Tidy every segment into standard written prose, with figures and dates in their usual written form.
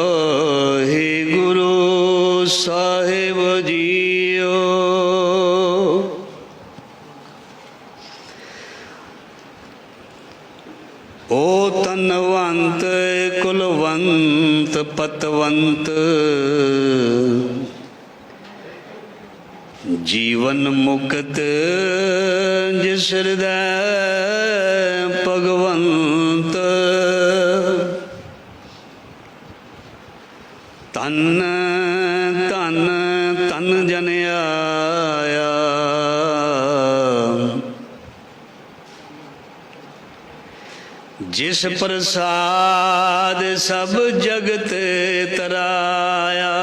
वाहिगुरु साहिब जीओ। ओ तनवंत कुलवंत पतवंत, जीवन मुक्त जिस हृदय भगवंत। तन तन तन जन आया, जिस प्रसाद सब जगत तराया।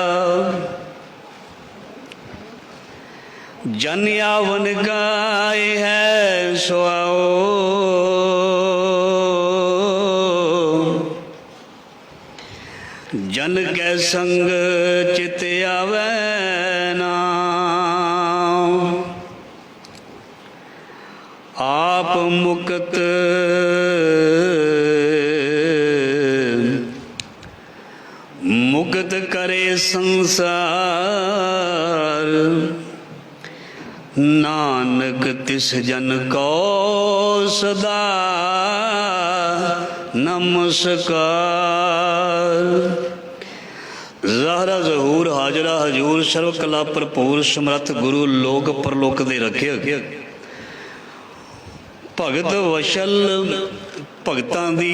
जन यावन गाय है सुआओ, जन के संग चित आवे नाम। आप मुक्त मुक्त करे संसार, नानक तिस जन को सदा नमस्कार। ज़ाहरा ज़हूर हाजरा हजूर, सर्व कला भरपूर, समर्थ गुरु लोक परलोक दे रखे। भगत वशल भगतां दी,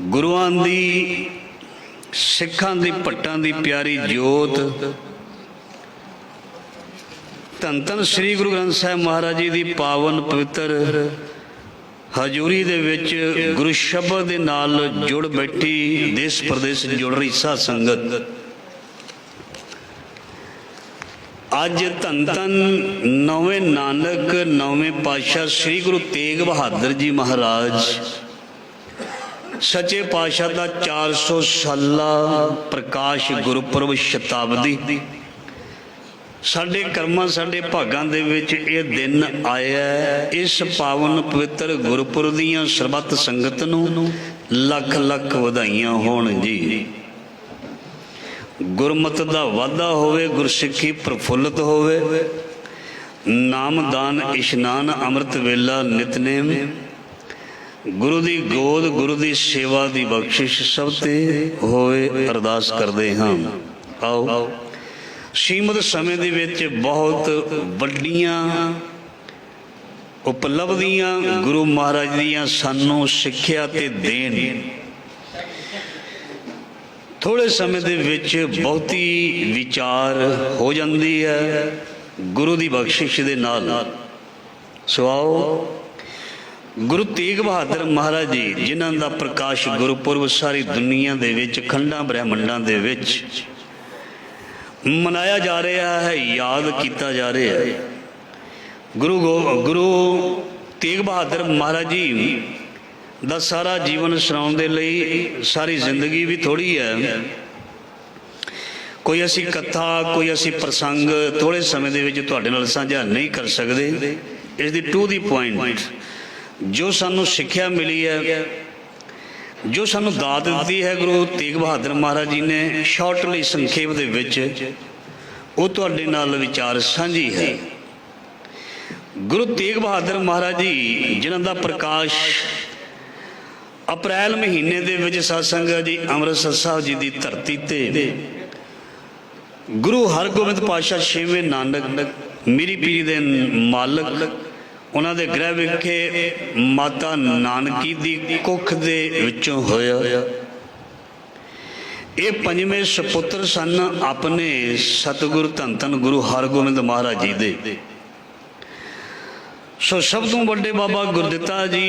गुरुआं दी, सिखां दी भट्टां दी प्यारी जोत। धन धन श्री गुरु ग्रंथ साहिब महाराज जी की पावन पवित्र हजूरी दे विच गुरु शब्द दे नाल जुड़ बैठी देश प्रदेश जुड़ रही साध संगत। अज धन धन नौवें नानक नौवें पातशाह श्री गुरु तेग बहादुर जी महाराज सच्चे पातशाह का 400 साला प्रकाश गुरुपुरब शताब्दी। साडे कर्मां साडे भागां दे विच ये दिन आया। इस पावन पवित्र गुरपुरब दीयां सरबत संगत नूं लख लख वधाइयां होण जी। गुरमत दा वाधा होवे, गुरसिੱਖੀ प्रफुल्लित होवे, नामदान इशनान अमृत वेला नितनेम, गुरु दी गोद गुरु दी सेवा दी बख्शिश सब ते होवे। अरदास करदे हां। आओ सीमित समय दे विच बहुत वड्डियां उपलब्धियां गुरु महाराज दियां सानू सिक्ख्या ते देन। थोड़े समय दे विच बहुती विचार हो जाती है गुरु दी बख्शिश दे नाल। सो आओ गुरु तेग बहादुर महाराज जी जिन्हां दा प्रकाश गुरुपुरब सारी दुनिया दे विच खंडां ब्रह्मंडां दे विच मनाया जा रहा है, याद किया जा रहा है। गुरु तेग बहादुर महाराज जी दा सारा जीवन सुनाउण दे लई सारी जिंदगी भी थोड़ी है। कोई असी कथा कोई असी प्रसंग थोड़े समय दे विच तुहाडे नाल साझा नहीं कर सकते। इस दी टू दी पॉइंट जो सानू सिक्ख्या मिली है, जो सानू दात दी है गुरु तेग बहादुर महाराज जी ने शॉर्टली संखेप दे विच वो तुहाडे नाल विचार साझी है। गुरु तेग बहादुर महाराज जी जिन्हां दा प्रकाश अप्रैल महीने दे विच साध संगत जी अमृतसर साहब जी दी धरती ते गुरु हरगोबिंद पातशाह छेवें नानक मीरी पीरी दे मालक उन्हां दे गृह विखे माता नानकी दी कुख दे विचों होया। ये पंजवें सपुत्र सन अपने सतगुरु धन धन गुरु हरगोबिंद महाराज जी दे। सो सब तो बड़े बाबा गुरदिता जी,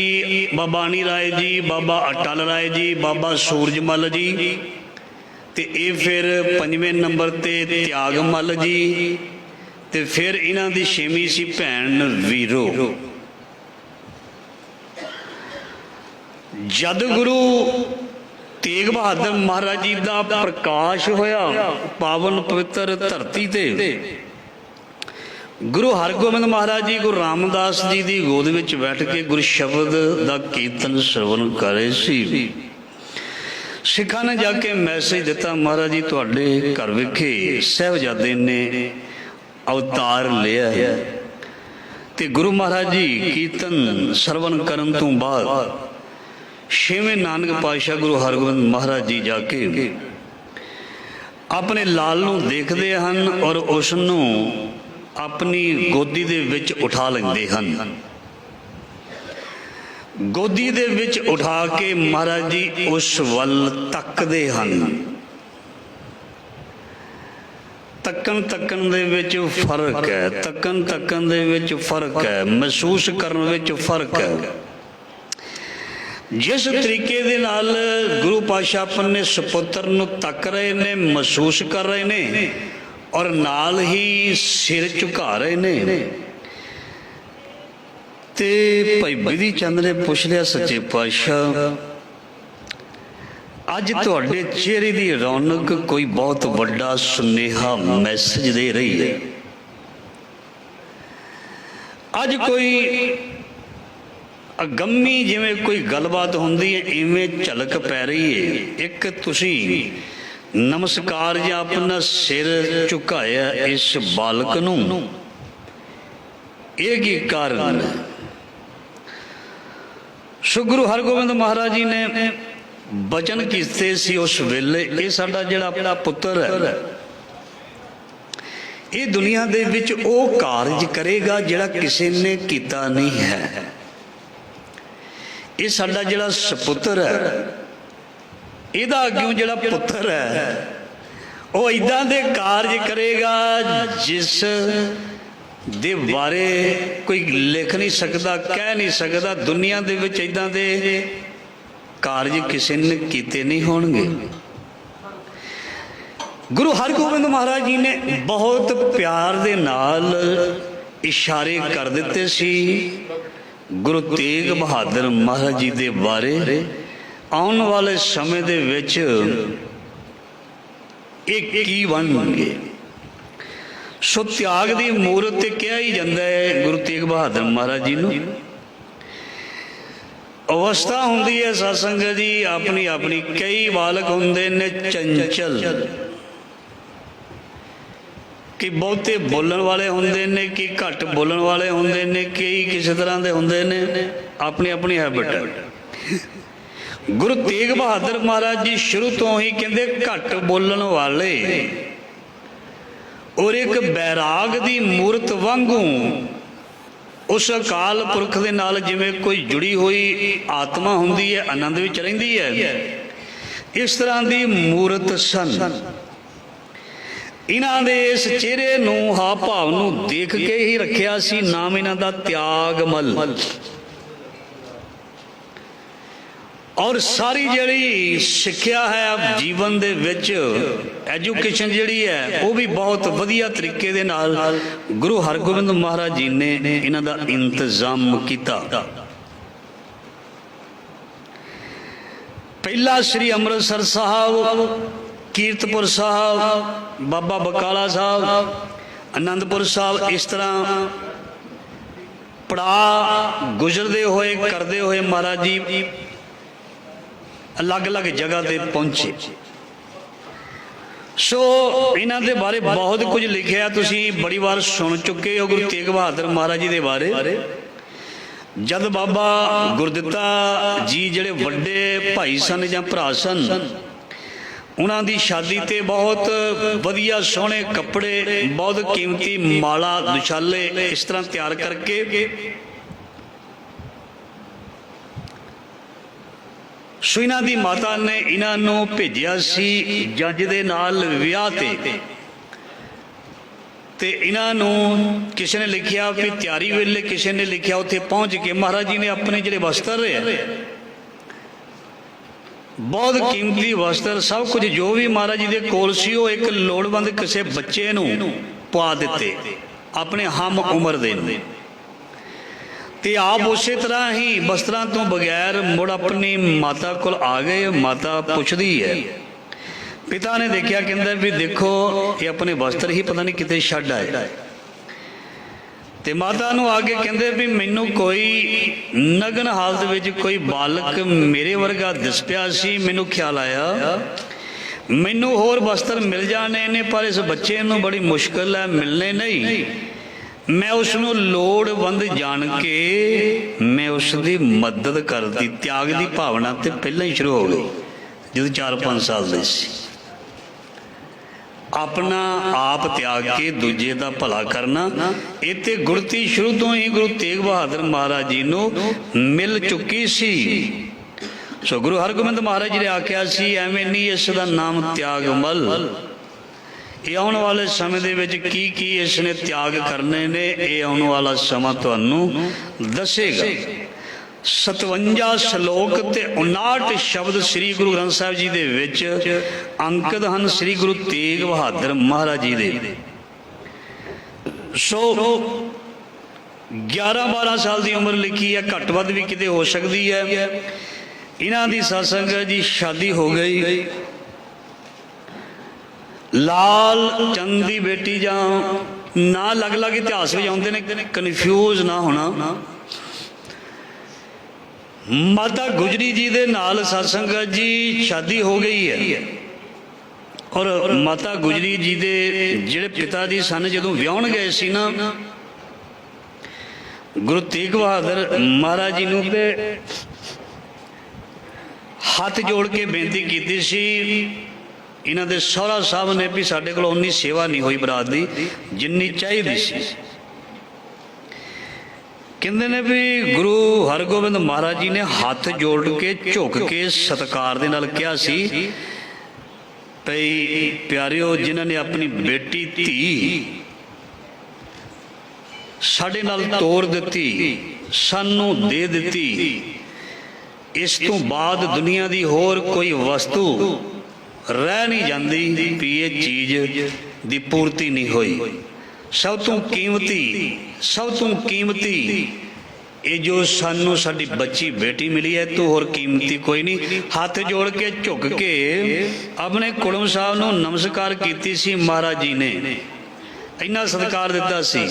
बाबा अणी राय जी, बाबा अटल राय जी, बाबा सूरजमल जी, ते ये फिर पंजवें नंबर ते त्यागमल जी, ते फिर इन्हां दी छेवीं सी भैन वीरो। जद गुरु तेग बहादुर महाराज जी का प्रकाश होया पावन पवित्र धरती ते, ਗੁਰੂ ਹਰਗੋਬਿੰਦ ਮਹਾਰਾਜ ਜੀ ਗੁਰੂ ਰਾਮਦਾਸ ਜੀ ਦੀ ਗੋਦ ਵਿੱਚ ਬੈਠ ਕੇ ਗੁਰੂ ਸ਼ਬਦ ਦਾ ਕੀਰਤਨ ਸਰਵਣ ਕਰ ਰਹੇ ਸੀ। ਸਿੱਖਾਂ ਨੇ ਜਾ ਕੇ ਮੈਸੇਜ ਦਿੱਤਾ, ਮਹਾਰਾਜ ਜੀ ਤੁਹਾਡੇ ਘਰ ਵਿਖੇ ਸਾਹਿਬਜ਼ਾਦੇ ਨੇ ਅਵਤਾਰ ਲਿਆ ਹੈ। ਤੇ ਗੁਰੂ ਮਹਾਰਾਜ ਜੀ ਕੀਰਤਨ ਸਰਵਣ ਕਰਨ ਤੋਂ ਬਾਅਦ ਛੇਵੇਂ ਨਾਨਕ ਪਾਤਸ਼ਾਹ ਗੁਰੂ ਹਰਗੋਬਿੰਦ ਮਹਾਰਾਜ ਜੀ ਜਾ ਕੇ ਆਪਣੇ ਲਾਲ ਨੂੰ ਦੇਖਦੇ ਹਨ ਔਰ ਉਸ ਨੂੰ ਆਪਣੀ ਗੋਦੀ ਦੇ ਵਿੱਚ ਉਠਾ ਲੈਂਦੇ ਹਨ। ਗੋਦੀ ਦੇ ਵਿੱਚ ਉਠਾ ਕੇ ਮਹਾਰਾਜ ਜੀ ਉਸ ਵੱਲ ਤੱਕਦੇ ਹਨ। ਤੱਕਣ ਦੇ ਵਿੱਚ ਫਰਕ ਹੈ, ਤੱਕਣ ਦੇ ਵਿੱਚ ਫਰਕ ਹੈ, ਮਹਿਸੂਸ ਕਰਨ ਵਿੱਚ ਫਰਕ ਹੈ। ਜਿਸ ਤਰੀਕੇ ਦੇ ਨਾਲ ਗੁਰੂ ਪਾਤਸ਼ਾਹ ਆਪਣੇ ਸੁਪੁੱਤਰ ਨੂੰ ਤੱਕ ਰਹੇ ਨੇ, ਮਹਿਸੂਸ ਕਰ ਰਹੇ ਨੇ ਔਰ ਨਾਲ ਹੀ ਸਿਰ ਝੁਕਾ ਰਹੇ ਨੇ। ਤੇ ਭਾਈ ਬਿਧੀ ਚੰਦ ਨੇ ਪੁੱਛ ਲਿਆ, ਸੱਚੇ ਪਾਤਸ਼ਾਹ ਅੱਜ ਤੁਹਾਡੇ ਚਿਹਰੇ ਦੀ ਰੌਣਕ ਕੋਈ ਬਹੁਤ ਵੱਡਾ ਸੁਨੇਹਾ ਮੈਸੇਜ ਦੇ ਰਹੀ ਹੈ। ਅੱਜ ਕੋਈ ਅਗੰਮੀ ਜਿਵੇਂ ਕੋਈ ਗੱਲਬਾਤ ਹੁੰਦੀ ਹੈ ਇਵੇਂ ਝਲਕ ਪੈ ਰਹੀ ਹੈ। ਇੱਕ ਤੁਸੀਂ ਨਮਸਕਾਰ ਜਾਂ ਆਪਣਾ ਸਿਰ ਝੁਕਾਇਆ ਇਸ ਬਾਲਕ ਨੂੰ, ਇਹ ਕੀ ਕਾਰਨ ਹੈ? ਸੋ ਗੁਰੂ ਹਰਗੋਬਿੰਦ ਮਹਾਰਾਜ ਜੀ ਨੇ ਬਚਨ ਕੀਤੇ ਸੀ ਉਸ ਵੇਲੇ, ਇਹ ਸਾਡਾ ਜਿਹੜਾ ਪੁੱਤਰ ਹੈ ਇਹ ਦੁਨੀਆ ਦੇ ਵਿੱਚ ਉਹ ਕਾਰਜ ਕਰੇਗਾ ਜਿਹੜਾ ਕਿਸੇ ਨੇ ਕੀਤਾ ਨਹੀਂ ਹੈ। ਇਹ ਸਾਡਾ ਜਿਹੜਾ ਸੁਪੁੱਤਰ ਹੈ, ਇਹਦਾ ਅੱਗਿਓਂ ਜਿਹੜਾ ਪੁੱਤਰ ਹੈ ਉਹ ਇਦਾਂ ਦੇ ਕਾਰਜ ਕਰੇਗਾ ਜਿਸ ਦੇ ਬਾਰੇ ਕੋਈ ਲਿਖ ਨਹੀਂ ਸਕਦਾ, ਕਹਿ ਨਹੀਂ ਸਕਦਾ। ਦੁਨੀਆ ਦੇ ਵਿੱਚ ਇਦਾਂ ਦੇ ਕਾਰਜ ਕਿਸੇ ਨੇ ਕੀਤੇ ਨਹੀਂ ਹੋਣਗੇ। ਗੁਰੂ ਹਰਗੋਬਿੰਦ ਮਹਾਰਾਜ ਜੀ ਨੇ ਬਹੁਤ ਪਿਆਰ ਦੇ ਨਾਲ ਇਸ਼ਾਰੇ ਕਰ ਦਿੱਤੇ ਸੀ ਗੁਰੂ ਤੇਗ ਬਹਾਦਰ ਮਹਾਰਾਜ ਜੀ ਦੇ ਬਾਰੇ। ਆਉਣ ਵਾਲੇ ਸਮੇਂ ਦੇ ਵਿੱਚ ਇਹ ਕੀ ਬਣਨਗੇ। ਸੋ ਤਿਆਗ ਦੀ ਮੂਰਤ ਤੇ ਕਿਹਾ ਹੀ ਜਾਂਦਾ ਹੈ ਗੁਰੂ ਤੇਗ ਬਹਾਦਰ ਮਹਾਰਾਜ ਜੀ ਨੂੰ। ਅਵਸਥਾ ਹੁੰਦੀ ਹੈ ਸਾਧ ਸੰਗਤ ਜੀ ਆਪਣੀ ਆਪਣੀ। ਕਈ ਬਾਲਕ ਹੁੰਦੇ ਨੇ ਚੰਚਲ, ਕਿ ਬਹੁਤੇ ਬੋਲਣ ਵਾਲੇ ਹੁੰਦੇ ਨੇ, ਕਿ ਘੱਟ ਬੋਲਣ ਵਾਲੇ ਹੁੰਦੇ ਨੇ, ਕਈ ਕਿਸੇ ਤਰ੍ਹਾਂ ਦੇ ਹੁੰਦੇ ਨੇ, ਆਪਣੀ ਆਪਣੀ ਹੈਬਿਟ ਹੈ। ਗੁਰੂ ਤੇਗ ਬਹਾਦਰ ਮਹਾਰਾਜ ਜੀ ਸ਼ੁਰੂ ਤੋਂ ਹੀ ਕਹਿੰਦੇ ਘੱਟ ਬੋਲਣ ਵਾਲੇ ਔਰ ਇੱਕ ਬੈਰਾਗ ਦੀ ਮੂਰਤ ਵਾਂਗੂ ਉਸ ਅਕਾਲ ਪੁਰਖ ਦੇ ਨਾਲ ਜਿਵੇਂ ਕੋਈ ਜੁੜੀ ਹੋਈ ਆਤਮਾ ਹੁੰਦੀ ਹੈ, ਆਨੰਦ ਵਿੱਚ ਰਹਿੰਦੀ ਹੈ, ਇਸ ਤਰ੍ਹਾਂ ਦੀ ਮੂਰਤ ਸਨ। ਇਹਨਾਂ ਦੇ ਇਸ ਚਿਹਰੇ ਨੂੰ, ਹਾਵ ਭਾਵ ਨੂੰ ਦੇਖ ਕੇ ਹੀ ਰੱਖਿਆ ਸੀ ਨਾਮ ਇਹਨਾਂ ਦਾ ਤਿਆਗਮਲ। ਔਰ ਸਾਰੀ ਜਿਹੜੀ ਸਿੱਖਿਆ ਹੈ ਜੀਵਨ ਦੇ ਵਿੱਚ, ਐਜੂਕੇਸ਼ਨ ਜਿਹੜੀ ਹੈ ਉਹ ਵੀ ਬਹੁਤ ਵਧੀਆ ਤਰੀਕੇ ਦੇ ਨਾਲ ਗੁਰੂ ਹਰਗੋਬਿੰਦ ਮਹਾਰਾਜ ਜੀ ਨੇ ਇਹਨਾਂ ਦਾ ਇੰਤਜ਼ਾਮ ਕੀਤਾ। ਪਹਿਲਾ ਸ੍ਰੀ ਅੰਮ੍ਰਿਤਸਰ ਸਾਹਿਬ, ਕੀਰਤਪੁਰ ਸਾਹਿਬ, ਬਾਬਾ ਬਕਾਲਾ ਸਾਹਿਬ, ਆਨੰਦਪੁਰ ਸਾਹਿਬ, ਇਸ ਤਰ੍ਹਾਂ ਪੜਾਅ ਗੁਜ਼ਰਦੇ ਹੋਏ ਕਰਦੇ ਹੋਏ ਮਹਾਰਾਜ ਜੀ ਅਲੱਗ-ਅਲੱਗ ਜਗ੍ਹਾ ਤੇ ਪਹੁੰਚੇ। ਸੋ ਇਹਨਾਂ ਦੇ ਬਾਰੇ ਬਹੁਤ ਕੁਝ ਲਿਖਿਆ, ਤੁਸੀਂ ਬੜੀ ਵਾਰ ਸੁਣ ਚੁੱਕੇ ਹੋ ਗੁਰੂ ਤੇਗ ਬਹਾਦਰ ਮਹਾਰਾਜ ਜੀ ਦੇ ਬਾਰੇ। ਜਦ ਬਾਬਾ ਗੁਰਦਿੱਤਾ ਜੀ ਜਿਹੜੇ ਵੱਡੇ ਭਾਈ ਸਨ ਜਾਂ ਭਰਾ ਸਨ, ਉਹਨਾਂ ਦੀ ਸ਼ਾਦੀ ਤੇ ਬਹੁਤ ਵਧੀਆ ਸੋਹਣੇ ਕੱਪੜੇ, ਬਹੁਤ ਕੀਮਤੀ ਮਾਲਾ, ਦੁਸ਼ਾਲੇ ਇਸ ਤਰ੍ਹਾਂ ਤਿਆਰ ਕਰਕੇ ਸੋ ਇਹਨਾਂ ਦੀ ਮਾਤਾ ਨੇ ਇਹਨਾਂ ਨੂੰ ਭੇਜਿਆ ਸੀ ਜੱਜ ਦੇ ਨਾਲ ਵਿਆਹ ਤੇ ਇਹਨਾਂ ਨੂੰ ਕਿਸੇ ਨੇ ਲਿਖਿਆ ਵੀ ਤਿਆਰੀ ਵੇਲੇ, ਕਿਸੇ ਨੇ ਲਿਖਿਆ ਉੱਥੇ ਪਹੁੰਚ ਕੇ ਮਹਾਰਾਜ ਜੀ ਨੇ ਆਪਣੇ ਜਿਹੜੇ ਵਸਤਰ ਹੈ, ਬਹੁਤ ਕੀਮਤੀ ਵਸਤਰ, ਸਭ ਕੁਝ ਜੋ ਵੀ ਮਹਾਰਾਜ ਜੀ ਦੇ ਕੋਲ ਸੀ ਉਹ ਇੱਕ ਲੋੜਵੰਦ ਕਿਸੇ ਬੱਚੇ ਨੂੰ ਪਵਾ ਦਿੱਤੇ, ਆਪਣੇ ਹਮ ਉਮਰ ਦੇ ਨੂੰ। ਤੇ ਆਪ ਉਸੇ ਤਰ੍ਹਾਂ ਹੀ ਵਸਤਰਾਂ ਤੋਂ ਬਗੈਰ ਮੁੜ ਆਪਣੀ ਮਾਤਾ ਕੋਲ ਆ ਗਏ। ਮਾਤਾ ਪੁੱਛਦੀ ਹੈ, ਪਿਤਾ ਨੇ ਦੇਖਿਆ, ਕਹਿੰਦਾ ਵੀ ਦੇਖੋ ਇਹ ਆਪਣੇ ਵਸਤਰ ਹੀ ਪਤਾ ਨਹੀਂ ਕਿਤੇ ਛੱਡ ਆਏ। ਤੇ ਮਾਤਾ ਨੂੰ ਆ ਕੇ ਕਹਿੰਦੇ ਵੀ ਮੈਨੂੰ ਕੋਈ ਨਗਨ ਹਾਲਤ ਵਿੱਚ ਕੋਈ ਬਾਲਕ ਮੇਰੇ ਵਰਗਾ ਦਿਸ ਪਿਆ ਸੀ। ਮੈਨੂੰ ਖਿਆਲ ਆਇਆ ਮੈਨੂੰ ਹੋਰ ਵਸਤਰ ਮਿਲ ਜਾਣੇ ਨੇ, ਪਰ ਇਸ ਬੱਚੇ ਨੂੰ ਬੜੀ ਮੁਸ਼ਕਲ ਹੈ, ਮਿਲਣੇ ਨਹੀਂ। ਮੈਂ ਉਸ ਨੂੰ ਲੋੜਵੰਦ ਜਾਣ ਕੇ ਮੈਂ ਉਸ ਦੀ ਮਦਦ ਕਰਦੀ। ਤਿਆਗ ਦੀ ਭਾਵਨਾ ਤੇ ਪਹਿਲਾਂ ਹੀ ਸ਼ੁਰੂ ਹੋ ਗਈ ਜਦੋਂ 4-5 ਸਾਲ ਦੇ ਸੀ। ਆਪਣਾ ਆਪ ਤਿਆਗ ਕੇ ਦੂਜੇ ਦਾ ਭਲਾ ਕਰਨਾ, ਇਹ ਤੇ ਗੁਰਤੀ ਸ਼ੁਰੂ ਤੋਂ ਹੀ ਗੁਰੂ ਤੇਗ ਬਹਾਦਰ ਮਹਾਰਾਜ ਜੀ ਨੂੰ ਮਿਲ ਚੁੱਕੀ ਸੀ। ਸੋ ਗੁਰੂ ਹਰਗੋਬਿੰਦ ਮਹਾਰਾਜ ਜੀ ਨੇ ਆਖਿਆ ਸੀ, ਐਵੇਂ ਨਹੀਂ ਇਸ ਦਾ ਨਾਮ ਤਿਆਗ ਮਲ। ਇਹ ਆਉਣ ਵਾਲੇ ਸਮੇਂ ਦੇ ਵਿੱਚ ਕੀ ਕੀ ਇਸ ਨੇ ਤਿਆਗ ਕਰਨੇ ਨੇ, ਇਹ ਆਉਣ ਵਾਲਾ ਸਮਾਂ ਤੁਹਾਨੂੰ ਦੱਸੇਗਾ। 57 ਸ਼ਲੋਕ ਤੇ 59 ਸ਼ਬਦ ਸ੍ਰੀ ਗੁਰੂ ਗ੍ਰੰਥ ਸਾਹਿਬ ਜੀ ਦੇ ਵਿੱਚ ਅੰਕਿਤ ਹਨ ਸ੍ਰੀ ਗੁਰੂ ਤੇਗ ਬਹਾਦਰ ਮਹਾਰਾਜ ਜੀ ਦੇ। ਸੋ 11-12 ਸਾਲ ਦੀ ਉਮਰ ਲਿਖੀ ਹੈ, ਘੱਟ ਵੱਧ ਵੀ ਕਿਤੇ ਹੋ ਸਕਦੀ ਹੈ। ਇਹਨਾਂ ਦੀ ਸਾਧ ਸੰਗਤ ਜੀ ਸ਼ਾਦੀ ਹੋ ਗਈ। ਲਾਲ ਚੰਦ ਦੀ ਬੇਟੀ, ਜਾਂ ਨਾ ਲੱਗ ਲੱਗ ਇਤਿਹਾਸ ਵਿੱਚ ਆਉਂਦੇ ਨੇ, ਕਨਫਿਊਜ਼ ਨਾ ਹੋਣਾ। ਮਾਤਾ ਗੁਜਰੀ ਜੀ ਦੇ ਨਾਲ ਸਾਧ ਸੰਗਤ ਜੀ ਸ਼ਾਦੀ ਹੋ ਗਈ ਹੈ। ਔਰ ਮਾਤਾ ਗੁਜਰੀ ਜੀ ਦੇ ਜਿਹੜੇ ਪਿਤਾ ਜੀ ਸਨ, ਜਦੋਂ ਵਿਆਹਣ ਗਏ ਸੀ ਨਾ ਗੁਰੂ ਤੇਗ ਬਹਾਦਰ ਮਹਾਰਾਜ ਜੀ ਨੂੰ, ਤੇ ਹੱਥ ਜੋੜ ਕੇ ਬੇਨਤੀ ਕੀਤੀ ਸੀ। ਇਹਨਾਂ ਦੇ ਸਹੁਰਾ ਸਾਹਿਬ ਨੇ ਵੀ ਸਾਡੇ ਕੋਲ ਉਨੀ ਸੇਵਾ ਨਹੀਂ ਹੋਈ ਬਰਾਤ ਦੀ ਜਿੰਨੀ ਚਾਹੀਦੀ ਸੀ। ਕਹਿੰਦੇ ਨੇ ਵੀ ਗੁਰੂ ਹਰਗੋਬਿੰਦ ਮਹਾਰਾਜ ਜੀ ਨੇ ਹੱਥ ਜੋੜ ਕੇ ਝੁਕ ਕੇ ਸਤਿਕਾਰ ਦੇ ਨਾਲ ਕਿਹਾ ਸੀ, ਭਈ ਪਿਆਰਿਓ, ਜਿਨ੍ਹਾਂ ਨੇ ਆਪਣੀ ਬੇਟੀ ਧੀ ਸਾਡੇ ਨਾਲ ਤੋਰ ਦਿੱਤੀ, ਸਾਨੂੰ ਦੇ ਦਿੱਤੀ, ਇਸ ਤੋਂ ਬਾਅਦ ਦੁਨੀਆ ਦੀ ਹੋਰ ਕੋਈ ਵਸਤੂ ਰਹਿ ਨਹੀਂ ਜਾਂਦੀ ਵੀ ਇਹ ਚੀਜ਼ ਦੀ ਪੂਰਤੀ ਨਹੀਂ ਹੋਈ। ਸਭ ਤੋਂ ਕੀਮਤੀ ਇਹ ਜੋ ਸਾਨੂੰ ਸਾਡੀ ਬੱਚੀ ਬੇਟੀ ਮਿਲੀ ਹੈ, ਤੋਂ ਹੋਰ ਕੀਮਤੀ ਕੋਈ ਨਹੀਂ। ਹੱਥ ਜੋੜ ਕੇ ਝੁਕ ਕੇ ਆਪਣੇ ਕੁੜਮ ਸਾਹਿਬ ਨੂੰ ਨਮਸਕਾਰ ਕੀਤੀ ਸੀ ਮਹਾਰਾਜ ਜੀ ਨੇ, ਇੰਨਾ ਸਤਿਕਾਰ ਦਿੱਤਾ ਸੀ।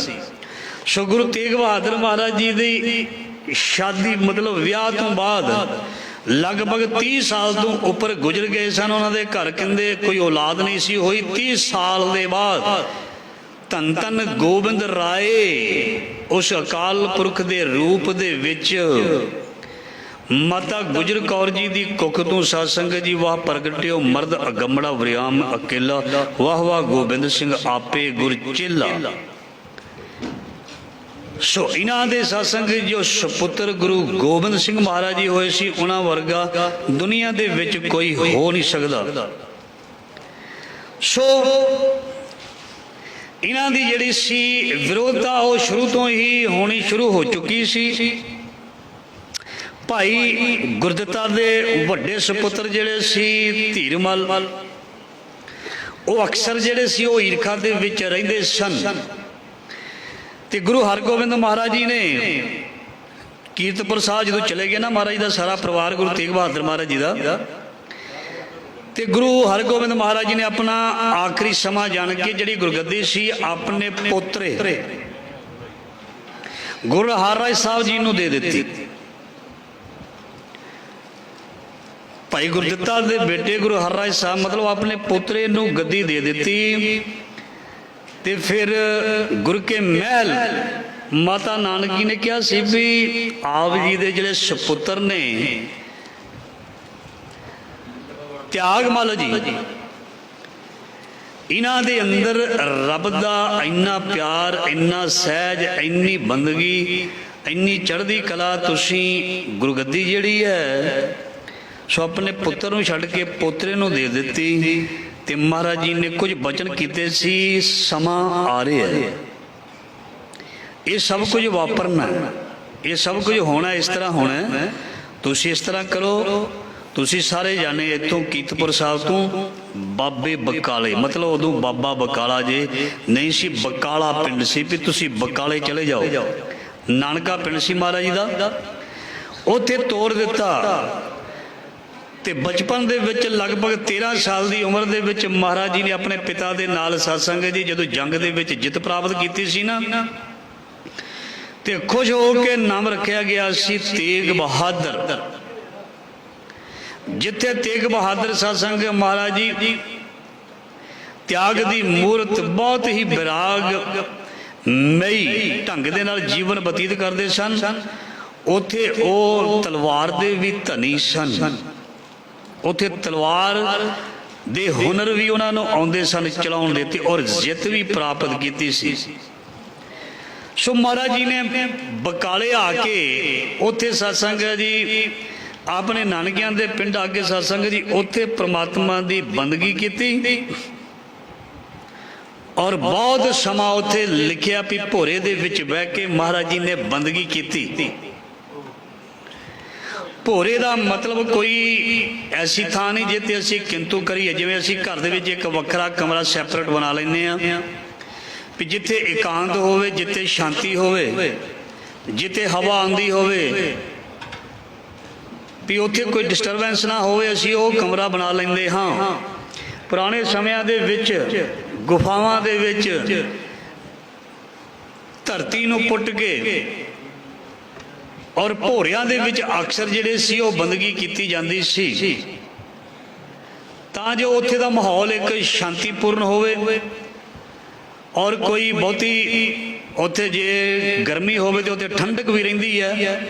ਸੋ ਗੁਰੂ ਤੇਗ ਬਹਾਦਰ ਮਹਾਰਾਜ ਜੀ ਦੀ ਸ਼ਾਦੀ, ਮਤਲਬ ਵਿਆਹ ਤੋਂ ਬਾਅਦ ਲਗਭਗ 30 ਸਾਲ ਤੋਂ ਉੱਪਰ ਗੁਜ਼ਰ ਗਏ ਸਨ। ਉਹਨਾਂ ਦੇ ਘਰ ਕਹਿੰਦੇ ਕੋਈ ਔਲਾਦ ਨਹੀਂ ਸੀ ਹੋਈ। 30 ਸਾਲ ਦੇ ਬਾਅਦ ਧੰਨ ਧੰਨ ਗੋਬਿੰਦ ਰਾਏ ਉਸ ਅਕਾਲ ਪੁਰਖ ਦੇ ਰੂਪ ਦੇ ਵਿੱਚ ਮਾਤਾ ਗੁਜਰ ਕੌਰ ਜੀ ਦੀ ਕੁੱਖ ਤੋਂ ਸਾਧ ਸੰਗਤ ਜੀ ਵਾਹ ਪ੍ਰਗਟਿਓ ਮਰਦ ਅਗੰਮੜਾ ਵਰਿਆਮ ਅਕੇਲਾ, ਵਾਹ ਵਾਹ ਗੋਬਿੰਦ ਸਿੰਘ ਆਪੇ ਗੁਰ ਚੇਲਾ। ਸੋ ਇਹਨਾਂ ਦੇ ਸਾਧ ਸੰਗਤ ਜੋ ਸੁਪੁੱਤਰ ਗੁਰੂ ਗੋਬਿੰਦ ਸਿੰਘ ਮਹਾਰਾਜ ਜੀ ਹੋਏ ਸੀ, ਉਹਨਾਂ ਵਰਗਾ ਦੁਨੀਆ ਦੇ ਵਿੱਚ ਕੋਈ ਹੋ ਨਹੀਂ ਸਕਦਾ। ਸੋ ਇਹਨਾਂ ਦੀ ਜਿਹੜੀ ਸੀ ਵਿਰੋਧਤਾ, ਉਹ ਸ਼ੁਰੂ ਤੋਂ ਹੀ ਹੋਣੀ ਸ਼ੁਰੂ ਹੋ ਚੁੱਕੀ ਸੀ। ਭਾਈ ਗੁਰਦਿੱਤਾ ਦੇ ਵੱਡੇ ਸੁਪੁੱਤਰ ਜਿਹੜੇ ਸੀ ਧੀਰਮਲ, ਉਹ ਅਕਸਰ ਜਿਹੜੇ ਸੀ ਉਹ ਈਰਖਾ ਦੇ ਵਿੱਚ ਰਹਿੰਦੇ ਸਨ। ਤੇ ਗੁਰੂ ਹਰਗੋਬਿੰਦ ਮਹਾਰਾਜ ਜੀ ਨੇ ਕੀਰਤਪੁਰ ਸਾਹਿਬ ਜਦੋਂ ਚਲੇ ਗਏ ਨਾ, ਮਹਾਰਾਜ ਦਾ ਸਾਰਾ ਪਰਿਵਾਰ ਗੁਰੂ ਤੇਗ ਬਹਾਦਰ ਮਹਾਰਾਜ ਜੀ ਦਾ, ਤੇ ਗੁਰੂ ਹਰਗੋਬਿੰਦ ਮਹਾਰਾਜ ਜੀ ਨੇ ਆਪਣਾ ਆਖਰੀ ਸਮਾਂ ਜਾਣ ਕੇ ਜਿਹੜੀ ਗੁਰਗੱਦੀ ਸੀ ਆਪਣੇ ਪੋਤਰੇ ਗੁਰੂ ਹਰਰਾਏ ਸਾਹਿਬ ਜੀ ਨੂੰ ਦੇ ਦਿੱਤੀ। ਭਾਈ ਗੁਰਦਿੱਤਾ ਦੇ ਬੇਟੇ ਗੁਰੂ ਹਰਰਾਏ ਸਾਹਿਬ, ਮਤਲਬ ਆਪਣੇ ਪੋਤਰੇ ਨੂੰ ਗੱਦੀ ਦੇ ਦਿੱਤੀ। ਤੇ ਫਿਰ ਗੁਰੂ ਕੇ ਮਹਿਲ ਮਾਤਾ ਨਾਨਕੀ ਨੇ ਕਿਹਾ ਸੀ ਵੀ ਆਪ ਜੀ ਦੇ ਜਿਹੜੇ ਸੁਪੁੱਤਰ ਨੇ ਤਿਆਗਮਲ ਜੀ, ਇਹਨਾਂ ਦੇ ਅੰਦਰ ਰੱਬ ਦਾ ਇੰਨਾ ਪਿਆਰ, ਇੰਨਾ ਸਹਿਜ, ਇੰਨੀ ਬੰਦਗੀ, ਇੰਨੀ ਚੜ੍ਹਦੀ ਕਲਾ, ਤੁਸੀਂ ਗੁਰਗੱਦੀ ਜਿਹੜੀ ਹੈ ਸੋ ਆਪਣੇ ਪੁੱਤਰ ਨੂੰ ਛੱਡ ਕੇ ਪੋਤਰੇ ਨੂੰ ਦੇ ਦਿੱਤੀ। ਤੇ ਮਹਾਰਾਜ ਜੀ ਨੇ ਕੁਝ ਬਚਨ ਕੀਤੇ ਸੀ, ਸਮਾਂ ਆ ਰਿਹਾ ਹੈ, ਇਹ ਸਭ ਕੁਝ ਵਾਪਰਨਾ, ਇਹ ਸਭ ਕੁਝ ਹੋਣਾ, ਇਸ ਤਰ੍ਹਾਂ ਹੋਣਾ, ਤੁਸੀਂ ਇਸ ਤਰ੍ਹਾਂ ਕਰੋ। ਤੁਸੀਂ ਸਾਰੇ ਜਾਣੇ ਇੱਥੋਂ ਕੀਰਤਪੁਰ ਸਾਹਿਬ ਤੋਂ ਬਾਬੇ ਬਕਾਲੇ, ਮਤਲਬ ਉਦੋਂ ਬਾਬਾ ਬਕਾਲਾ ਜੇ ਨਹੀਂ ਸੀ, ਬਕਾਲਾ ਪਿੰਡ ਸੀ, ਵੀ ਤੁਸੀਂ ਬਕਾਲੇ ਚਲੇ ਜਾਓ। ਨਾਨਕਾ ਪਿੰਡ ਸੀ ਮਹਾਰਾਜ ਜੀ ਦਾ, ਉੱਥੇ ਤੋਰ ਦਿੱਤਾ। ਤੇ ਬਚਪਨ ਦੇ ਵਿੱਚ ਲਗਭਗ 13 ਸਾਲ ਦੀ ਉਮਰ ਦੇ ਵਿੱਚ ਮਹਾਰਾਜ ਜੀ ਨੇ ਆਪਣੇ ਪਿਤਾ ਦੇ ਨਾਲ ਸਾਧ ਸੰਗਤ ਜੀ ਜਦੋਂ ਜੰਗ ਦੇ ਵਿੱਚ ਜਿੱਤ ਪ੍ਰਾਪਤ ਕੀਤੀ ਸੀ ਨਾ, ਤੇ ਖੁਸ਼ ਹੋ ਕੇ ਨਾਮ ਰੱਖਿਆ ਗਿਆ ਸੀ ਤੇਗ ਬਹਾਦਰ। ਜਿੱਥੇ ਤੇਗ ਬਹਾਦਰ ਸਤਸੰਗ ਮਹਾਰਾਜ ਜੀ ਤਿਆਗ ਦੀ ਮੂਰਤ ਬਹੁਤ ਹੀ ਵਿਰਾਗ ਮਈ ਢੰਗ ਦੇ ਨਾਲ ਜੀਵਨ ਬਤੀਤ ਕਰਦੇ ਸਨ, ਉੱਥੇ ਉਹ ਤਲਵਾਰ ਦੇ ਵੀ ਧਨੀ ਸਨ। ਉੱਥੇ ਤਲਵਾਰ ਦੇ ਹੁਨਰ ਵੀ ਉਹਨਾਂ ਨੂੰ ਆਉਂਦੇ ਸਨ ਚਲਾਉਣ ਦੇ, ਤੇ ਔਰ ਜਿੱਤ ਵੀ ਪ੍ਰਾਪਤ ਕੀਤੀ ਸੀ। ਸੋ ਮਹਾਰਾਜ ਜੀ ਨੇ ਬਕਾਲੇ ਆ ਕੇ ਉੱਥੇ ਸਤਸੰਗ ਜੀ ਆਪਣੇ ਨਾਨਕਿਆਂ ਦੇ ਪਿੰਡ ਆ ਕੇ ਸਤਸੰਗ ਜੀ ਉੱਥੇ ਪ੍ਰਮਾਤਮਾ ਦੀ ਬੰਦਗੀ ਕੀਤੀ, ਔਰ ਬਹੁਤ ਸਮਾਂ ਉੱਥੇ ਲਿਖਿਆ ਵੀ ਭੋਰੇ ਦੇ ਵਿੱਚ ਬਹਿ ਕੇ ਮਹਾਰਾਜ ਜੀ ਨੇ ਬੰਦਗੀ ਕੀਤੀ। ਭੋਰੇ ਦਾ ਮਤਲਬ ਕੋਈ ਐਸੀ ਥਾਂ ਨਹੀਂ ਜਿੱਥੇ ਅਸੀਂ ਕਿੰਤੂ ਕਰੀਏ, ਜਿਵੇਂ ਅਸੀਂ ਘਰ ਦੇ ਵਿੱਚ ਇੱਕ ਵੱਖਰਾ ਕਮਰਾ ਸੈਪਰੇਟ ਬਣਾ ਲੈਂਦੇ ਹਾਂ ਵੀ ਜਿੱਥੇ ਇਕਾਂਤ ਹੋਵੇ, ਜਿੱਥੇ ਸ਼ਾਂਤੀ ਹੋਵੇ, ਜਿੱਥੇ ਹਵਾ ਆਉਂਦੀ ਹੋਵੇ, ਵੀ ਉੱਥੇ ਕੋਈ ਡਿਸਟਰਬੈਂਸ ਨਾ ਹੋਵੇ, ਅਸੀਂ ਉਹ ਕਮਰਾ ਬਣਾ ਲੈਂਦੇ ਹਾਂ। ਪੁਰਾਣੇ ਸਮਿਆਂ ਦੇ ਵਿੱਚ ਗੁਫਾਵਾਂ ਦੇ ਵਿੱਚ ਧਰਤੀ ਨੂੰ ਪੁੱਟ ਕੇ ਔਰ ਭੋਰਿਆਂ ਦੇ ਵਿੱਚ ਅਕਸਰ ਜਿਹੜੇ ਸੀ ਉਹ ਬੰਦਗੀ ਕੀਤੀ ਜਾਂਦੀ ਸੀ, ਤਾਂ ਜੋ ਉੱਥੇ ਦਾ ਮਾਹੌਲ ਇੱਕ ਸ਼ਾਂਤੀਪੂਰਨ ਹੋਵੇ। ਔਰ ਕੋਈ ਬਹੁਤੀ ਉੱਥੇ ਜੇ ਗਰਮੀ ਹੋਵੇ ਤਾਂ ਉੱਥੇ ਠੰਡਕ ਵੀ ਰਹਿੰਦੀ ਹੈ,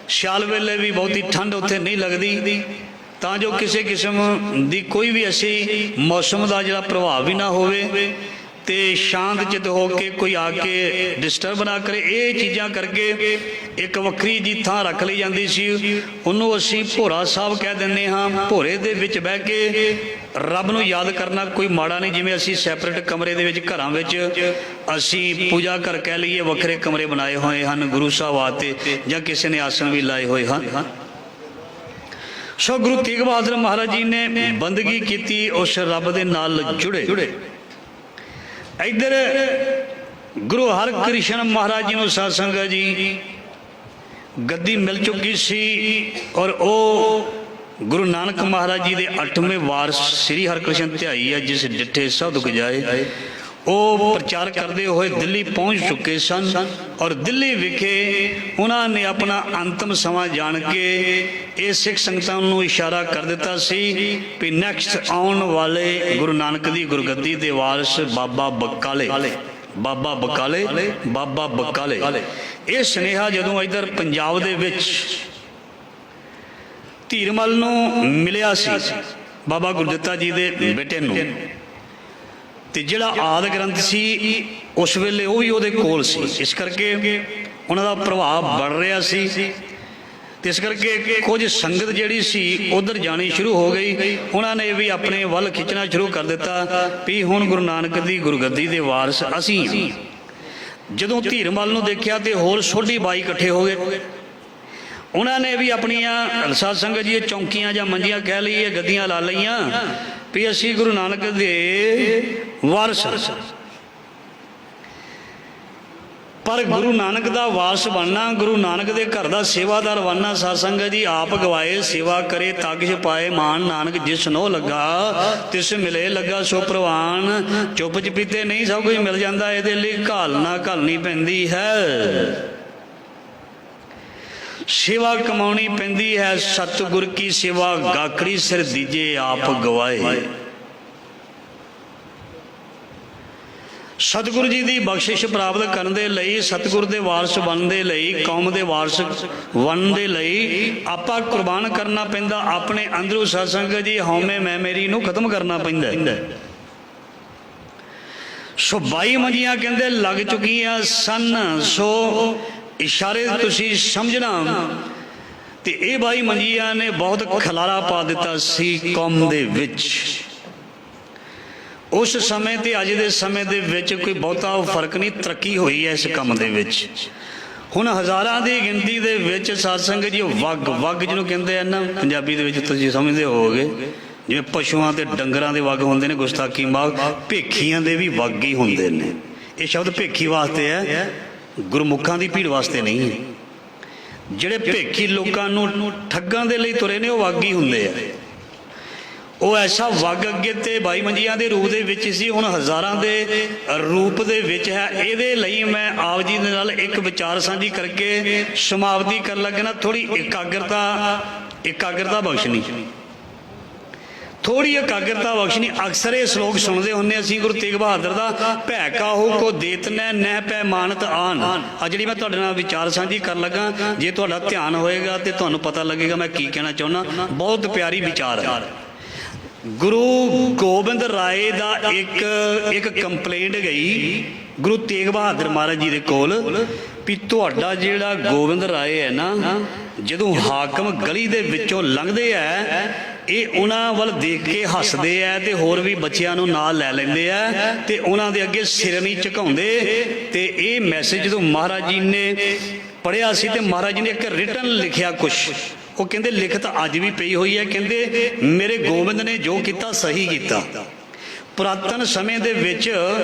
ਸਿਆਲ ਵੇਲੇ ਵੀ ਬਹੁਤੀ ਠੰਡ ਉੱਥੇ ਨਹੀਂ ਲੱਗਦੀ, ਤਾਂ ਜੋ ਕਿਸੇ ਕਿਸਮ ਦੀ ਕੋਈ ਵੀ ਐਸੀ ਮੌਸਮ ਦਾ ਜਿਹੜਾ ਪ੍ਰਭਾਵ ਵੀ ਨਾ ਹੋਵੇ, ਤੇ ਸ਼ਾਂਤ ਚਿੱਤ ਹੋ ਕੇ ਕੋਈ ਆ ਕੇ ਡਿਸਟਰਬ ਨਾ ਕਰੇ। ਇਹ ਚੀਜ਼ਾਂ ਕਰਕੇ ਇੱਕ ਵੱਖਰੀ ਜੀ ਥਾਂ ਰੱਖ ਲਈ ਜਾਂਦੀ ਸੀ, ਉਹਨੂੰ ਅਸੀਂ ਭੋਰਾ ਸਾਹਿਬ ਕਹਿ ਦਿੰਦੇ ਹਾਂ। ਭੋਰੇ ਦੇ ਵਿੱਚ ਬਹਿ ਕੇ ਰੱਬ ਨੂੰ ਯਾਦ ਕਰਨਾ ਕੋਈ ਮਾੜਾ ਨਹੀਂ। ਜਿਵੇਂ ਅਸੀਂ ਸੈਪਰੇਟ ਕਮਰੇ ਦੇ ਵਿੱਚ ਘਰਾਂ ਵਿੱਚ ਅਸੀਂ ਪੂਜਾ ਘਰ ਕਹਿ ਲਈਏ, ਵੱਖਰੇ ਕਮਰੇ ਬਣਾਏ ਹੋਏ ਹਨ ਗੁਰੂ ਸਾਹਿਬ ਵਾਸਤੇ, ਜਾਂ ਕਿਸੇ ਨੇ ਆਸਣ ਵੀ ਲਾਏ ਹੋਏ ਹਨ। ਸੋ ਗੁਰੂ ਤੇਗ ਬਹਾਦਰ ਮਹਾਰਾਜ ਜੀ ਨੇ ਬੰਦਗੀ ਕੀਤੀ, ਉਸ ਰੱਬ ਦੇ ਨਾਲ ਜੁੜੇ। ਇੱਧਰ ਗੁਰੂ ਹਰਕ੍ਰਿਸ਼ਨ ਮਹਾਰਾਜ ਜੀ ਨੂੰ ਸਤਸੰਗ ਜੀ ਗੱਦੀ ਮਿਲ ਚੁੱਕੀ ਸੀ, ਔਰ ਉਹ ਗੁਰੂ ਨਾਨਕ ਮਹਾਰਾਜ ਜੀ ਦੇ 8ਵੇਂ ਵਾਰਸ ਸ੍ਰੀ ਹਰਕ੍ਰਿਸ਼ਨ ਧਿਆਈ ਹੈ, ਜਿਸ ਡਿੱਠੇ ਸਭ ਦੁਖ ਜਾਏ। ਉਹ ਪ੍ਰਚਾਰ ਕਰਦੇ ਹੋਏ ਦਿੱਲੀ ਪਹੁੰਚ ਚੁੱਕੇ ਸਨ, ਔਰ ਦਿੱਲੀ ਵਿਖੇ ਉਹਨਾਂ ਨੇ ਆਪਣਾ ਅੰਤਮ ਸਮਾਂ ਜਾਣ ਕੇ ਇਹ ਸਿੱਖ ਸੰਗਤਾਂ ਨੂੰ ਇਸ਼ਾਰਾ ਕਰ ਦਿੱਤਾ ਸੀ ਵੀ ਨੈਕਸਟ ਆਉਣ ਵਾਲੇ ਗੁਰੂ ਨਾਨਕ ਦੀ ਗੁਰਗੱਦੀ ਦੇ ਵਾਰਿਸ ਬਾਬਾ ਬਕਾਲੇ, ਬਾਬਾ ਬਕਾਲੇ, ਬਾਬਾ ਬਕਾਲੇ। ਇਹ ਸੁਨੇਹਾ ਜਦੋਂ ਇੱਧਰ ਪੰਜਾਬ ਦੇ ਵਿੱਚ ਧੀਰਮਲ ਨੂੰ ਮਿਲਿਆ ਸੀ, ਬਾਬਾ ਗੁਰਦਿੱਤਾ ਜੀ ਦੇ ਬੇਟੇ ਨੂੰ, ਤੇ ਜਿਹੜਾ ਆਦਿ ਗ੍ਰੰਥ ਸੀ ਉਸ ਵੇਲੇ ਉਹ ਵੀ ਉਹਦੇ ਕੋਲ ਸੀ, ਇਸ ਕਰਕੇ ਉਹਨਾਂ ਦਾ ਪ੍ਰਭਾਵ बढ़ ਰਿਹਾ ਸੀ। ਤੇ ਇਸ ਕਰਕੇ ਕੁਝ ਸੰਗਤ ਜਿਹੜੀ ਸੀ ਉਧਰ ਜਾਣੀ ਸ਼ੁਰੂ ਹੋ ਗਈ। ਉਹਨਾਂ ਨੇ ਵੀ ਆਪਣੇ ਵੱਲ ਖਿੱਚਣਾ ਸ਼ੁਰੂ ਕਰ ਦਿੱਤਾ ਵੀ ਹੁਣ ਗੁਰੂ ਨਾਨਕ ਦੀ ਗੁਰਗੱਦੀ ਦੇ ਵਾਰਿਸ ਅਸੀਂ ਹਾਂ। ਜਦੋਂ ਧੀਰਮਲ ਨੂੰ ਦੇਖਿਆ ਤੇ ਹੋਰ ਸੋਢੀ ਬਾਈ ਇਕੱਠੇ ਹੋ ਗਏ। ਉਹਨਾਂ ਨੇ ਵੀ ਆਪਣੀਆਂ ਸਾਧ ਸੰਗਤ ਜੀ ਚੌਂਕੀਆਂ ਜਾਂ ਮੰਜੀਆਂ ਕਹਿ ਲਈਏ, ਗੱਦੀਆਂ ਲਾ ਲਈਆਂ ਵੀ ਅਸੀਂ ਗੁਰੂ ਨਾਨਕ ਦੇ ਵਾਰਿਸ। ਪਰ ਗੁਰੂ ਨਾਨਕ ਦਾ ਵਾਰਿਸ ਬਣਨਾ, ਗੁਰੂ ਨਾਨਕ ਦੇ ਘਰ ਦਾ ਸੇਵਾਦਾਰ ਬਣਨਾ, ਸਾਧ ਸੰਗਤ ਜੀ ਆਪ ਗਵਾਏ ਸੇਵਾ ਕਰੇ ਤਗ ਛਪਾਏ ਮਾਨ ਨਾਨਕ ਜਿਸ ਨੋ ਲੱਗਾ ਤਿਸ ਮਿਲੇ ਲੱਗਾ ਸੋ ਪ੍ਰਵਾਨ। ਚੁੱਪ ਚਪੀਤੇ ਨਹੀਂ ਸਭ ਕੁਝ ਮਿਲ ਜਾਂਦਾ, ਇਹਦੇ ਲਈ ਘਾਲਣਾ ਘਾਲਣੀ ਪੈਂਦੀ ਹੈ, ਸੇਵਾ ਕਮਾਉਣੀ ਪੈਂਦੀ ਹੈ। ਸਤਿਗੁਰ ਕੀ ਸੇਵਾ ਗਾਖੜੀ ਸਿਰ ਦੀਜੇ ਆਪ ਗਵਾਏ। ਸਤਿਗੁਰੂ ਜੀ ਦੀ ਬਖਸ਼ਿਸ਼ ਪ੍ਰਾਪਤ ਕਰਨ ਦੇ ਲਈ, ਸਤਿਗੁਰ ਦੇ ਵਾਰਿਸ ਬਣਨ ਦੇ ਲਈ, ਕੌਮ ਦੇ ਵਾਰਿਸ ਬਣਨ ਦੇ ਲਈ ਆਪਾਂ ਕੁਰਬਾਨ ਕਰਨਾ ਪੈਂਦਾ। ਆਪਣੇ ਅੰਦਰੋਂ ਸਤਸੰਗ ਜੀ ਹਉਮੈ ਮੈਂ ਮੇਰੀ ਨੂੰ ਖਤਮ ਕਰਨਾ ਪੈਂਦਾ। ਸੋ 22 ਮੰਜੀਆਂ ਕਹਿੰਦੇ ਲੱਗ ਚੁੱਕੀਆਂ ਸਨ। ਸੋ ਇਸ਼ਾਰੇ ਤੁਸੀਂ ਸਮਝਣਾ, ਤੇ ਇਹ 22 ਮੰਜੀਆਂ ਨੇ ਬਹੁਤ ਖਲਾਰਾ ਪਾ ਦਿੱਤਾ ਸੀ ਕੌਮ ਦੇ ਵਿੱਚ। ਉਸ ਸਮੇਂ ਤੇ ਅੱਜ ਦੇ ਸਮੇਂ ਦੇ ਵਿੱਚ ਕੋਈ ਬਹੁਤਾ ਫਰਕ ਨਹੀਂ, ਤਰੱਕੀ ਹੋਈ ਹੈ ਇਸ ਕੰਮ ਦੇ ਵਿੱਚ। ਹੁਣ ਹਜ਼ਾਰਾਂ ਦੀ ਗਿਣਤੀ ਦੇ ਵਿੱਚ ਸਤਸੰਗ ਜੀ ਵੱਗ ਜਿਹਨੂੰ ਕਹਿੰਦੇ ਆ ਨਾ ਪੰਜਾਬੀ ਦੇ ਵਿੱਚ, ਤੁਸੀਂ ਸਮਝਦੇ ਹੋਵੋਗੇ, ਜਿਵੇਂ ਪਸ਼ੂਆਂ ਤੇ ਡੰਗਰਾਂ ਦੇ ਵੱਗ ਹੁੰਦੇ ਨੇ ਗੁਸਤਾਖੀ ਮਾਗ, ਭੇਖੀਆਂ ਦੇ ਵੀ ਵੱਗ ਹੀ ਹੁੰਦੇ ਨੇ। ਇਹ ਸ਼ਬਦ ਭੇਖੀ ਵਾਸਤੇ ਹੈ, ਗੁਰਮੁਖਾਂ ਦੀ ਭੀੜ ਵਾਸਤੇ ਨਹੀਂ। ਜਿਹੜੇ ਭੇਖੀ ਲੋਕਾਂ ਨੂੰ ਠੱਗਾਂ ਦੇ ਲਈ ਤੁਰੇ ਨੇ ਉਹ ਵੱਗ ਹੀ ਹੁੰਦੇ ਆ। ਉਹ ਐਸਾ ਵਗ ਅੱਗੇ ਤੇ 22 ਮੰਜੀਆਂ ਦੇ ਰੂਪ ਦੇ ਵਿੱਚ ਸੀ, ਹੁਣ ਹਜ਼ਾਰਾਂ ਦੇ ਰੂਪ ਦੇ ਵਿੱਚ ਹੈ। ਇਹਦੇ ਲਈ ਮੈਂ ਆਪ ਜੀ ਦੇ ਨਾਲ ਇੱਕ ਵਿਚਾਰ ਸਾਂਝੀ ਕਰਕੇ ਸਮਾਪਤੀ ਕਰਨ ਲੱਗਾ ਨਾ, ਥੋੜੀ ਇਕਾਗਰਤਾ ਬਖਸ਼ਣੀ, ਥੋੜੀ ਇਕਾਗਰਤਾ ਬਖਸ਼ਣੀ। ਅਕਸਰ ਇਹ ਸ਼ਲੋਕ ਸੁਣਦੇ ਹੁੰਦੇ ਅਸੀਂ ਗੁਰੂ ਤੇਗ ਬਹਾਦਰ ਦਾ, ਭੈ ਕਾਹੂ ਕੋ ਦੇਤ ਨਹਿ ਪੈ ਮਾਨਤ ਆਨ। ਆ ਜਿਹੜੀ ਮੈਂ ਤੁਹਾਡੇ ਨਾਲ ਵਿਚਾਰ ਸਾਂਝੀ ਕਰਨ ਲੱਗਾ, ਜੇ ਤੁਹਾਡਾ ਧਿਆਨ ਹੋਏਗਾ ਤੇ ਤੁਹਾਨੂੰ ਪਤਾ ਲੱਗੇਗਾ ਮੈਂ ਕੀ ਕਹਿਣਾ ਚਾਹੁੰਦਾ। ਬਹੁਤ ਪਿਆਰੀ ਵਿਚਾਰ ਹੈ। ਗੁਰੂ ਗੋਬਿੰਦ ਰਾਏ ਦਾ ਇੱਕ ਕੰਪਲੇਂਟ ਗਈ ਗੁਰੂ ਤੇਗ ਬਹਾਦਰ ਮਹਾਰਾਜ ਜੀ ਦੇ ਕੋਲ ਵੀ ਤੁਹਾਡਾ ਜਿਹੜਾ ਗੋਬਿੰਦ ਰਾਏ ਹੈ ਨਾ, ਜਦੋਂ ਹਾਕਮ ਗਲੀ ਦੇ ਵਿੱਚੋਂ ਲੰਘਦੇ ਆ, ਇਹ ਉਹਨਾਂ ਵੱਲ ਦੇਖ ਕੇ ਹੱਸਦੇ ਆ ਤੇ ਹੋਰ ਵੀ ਬੱਚਿਆਂ ਨੂੰ ਨਾਲ ਲੈ ਲੈਂਦੇ ਆ ਤੇ ਉਹਨਾਂ ਦੇ ਅੱਗੇ ਸਿਰ ਨਹੀਂ ਝੁਕਾਉਂਦੇ। ਤੇ ਇਹ ਮੈਸੇਜ ਜਦੋਂ ਮਹਾਰਾਜ ਜੀ ਨੇ ਪੜ੍ਹਿਆ ਸੀ ਤੇ ਮਹਾਰਾਜ ਜੀ ਨੇ ਇੱਕ ਰਿਟਨ ਲਿਖਿਆ ਕੁਛ, ਉਹ ਕਹਿੰਦੇ ਲਿਖਤ ਅੱਜ ਵੀ ਪਈ ਹੋਈ ਹੈ, ਕਹਿੰਦੇ ਮੇਰੇ ਗੋਬਿੰਦ ਨੇ ਜੋ ਕੀਤਾ ਸਹੀ ਕੀਤਾ। ਪੁਰਾਤਨ ਸਮੇਂ ਦੇ ਵਿੱਚ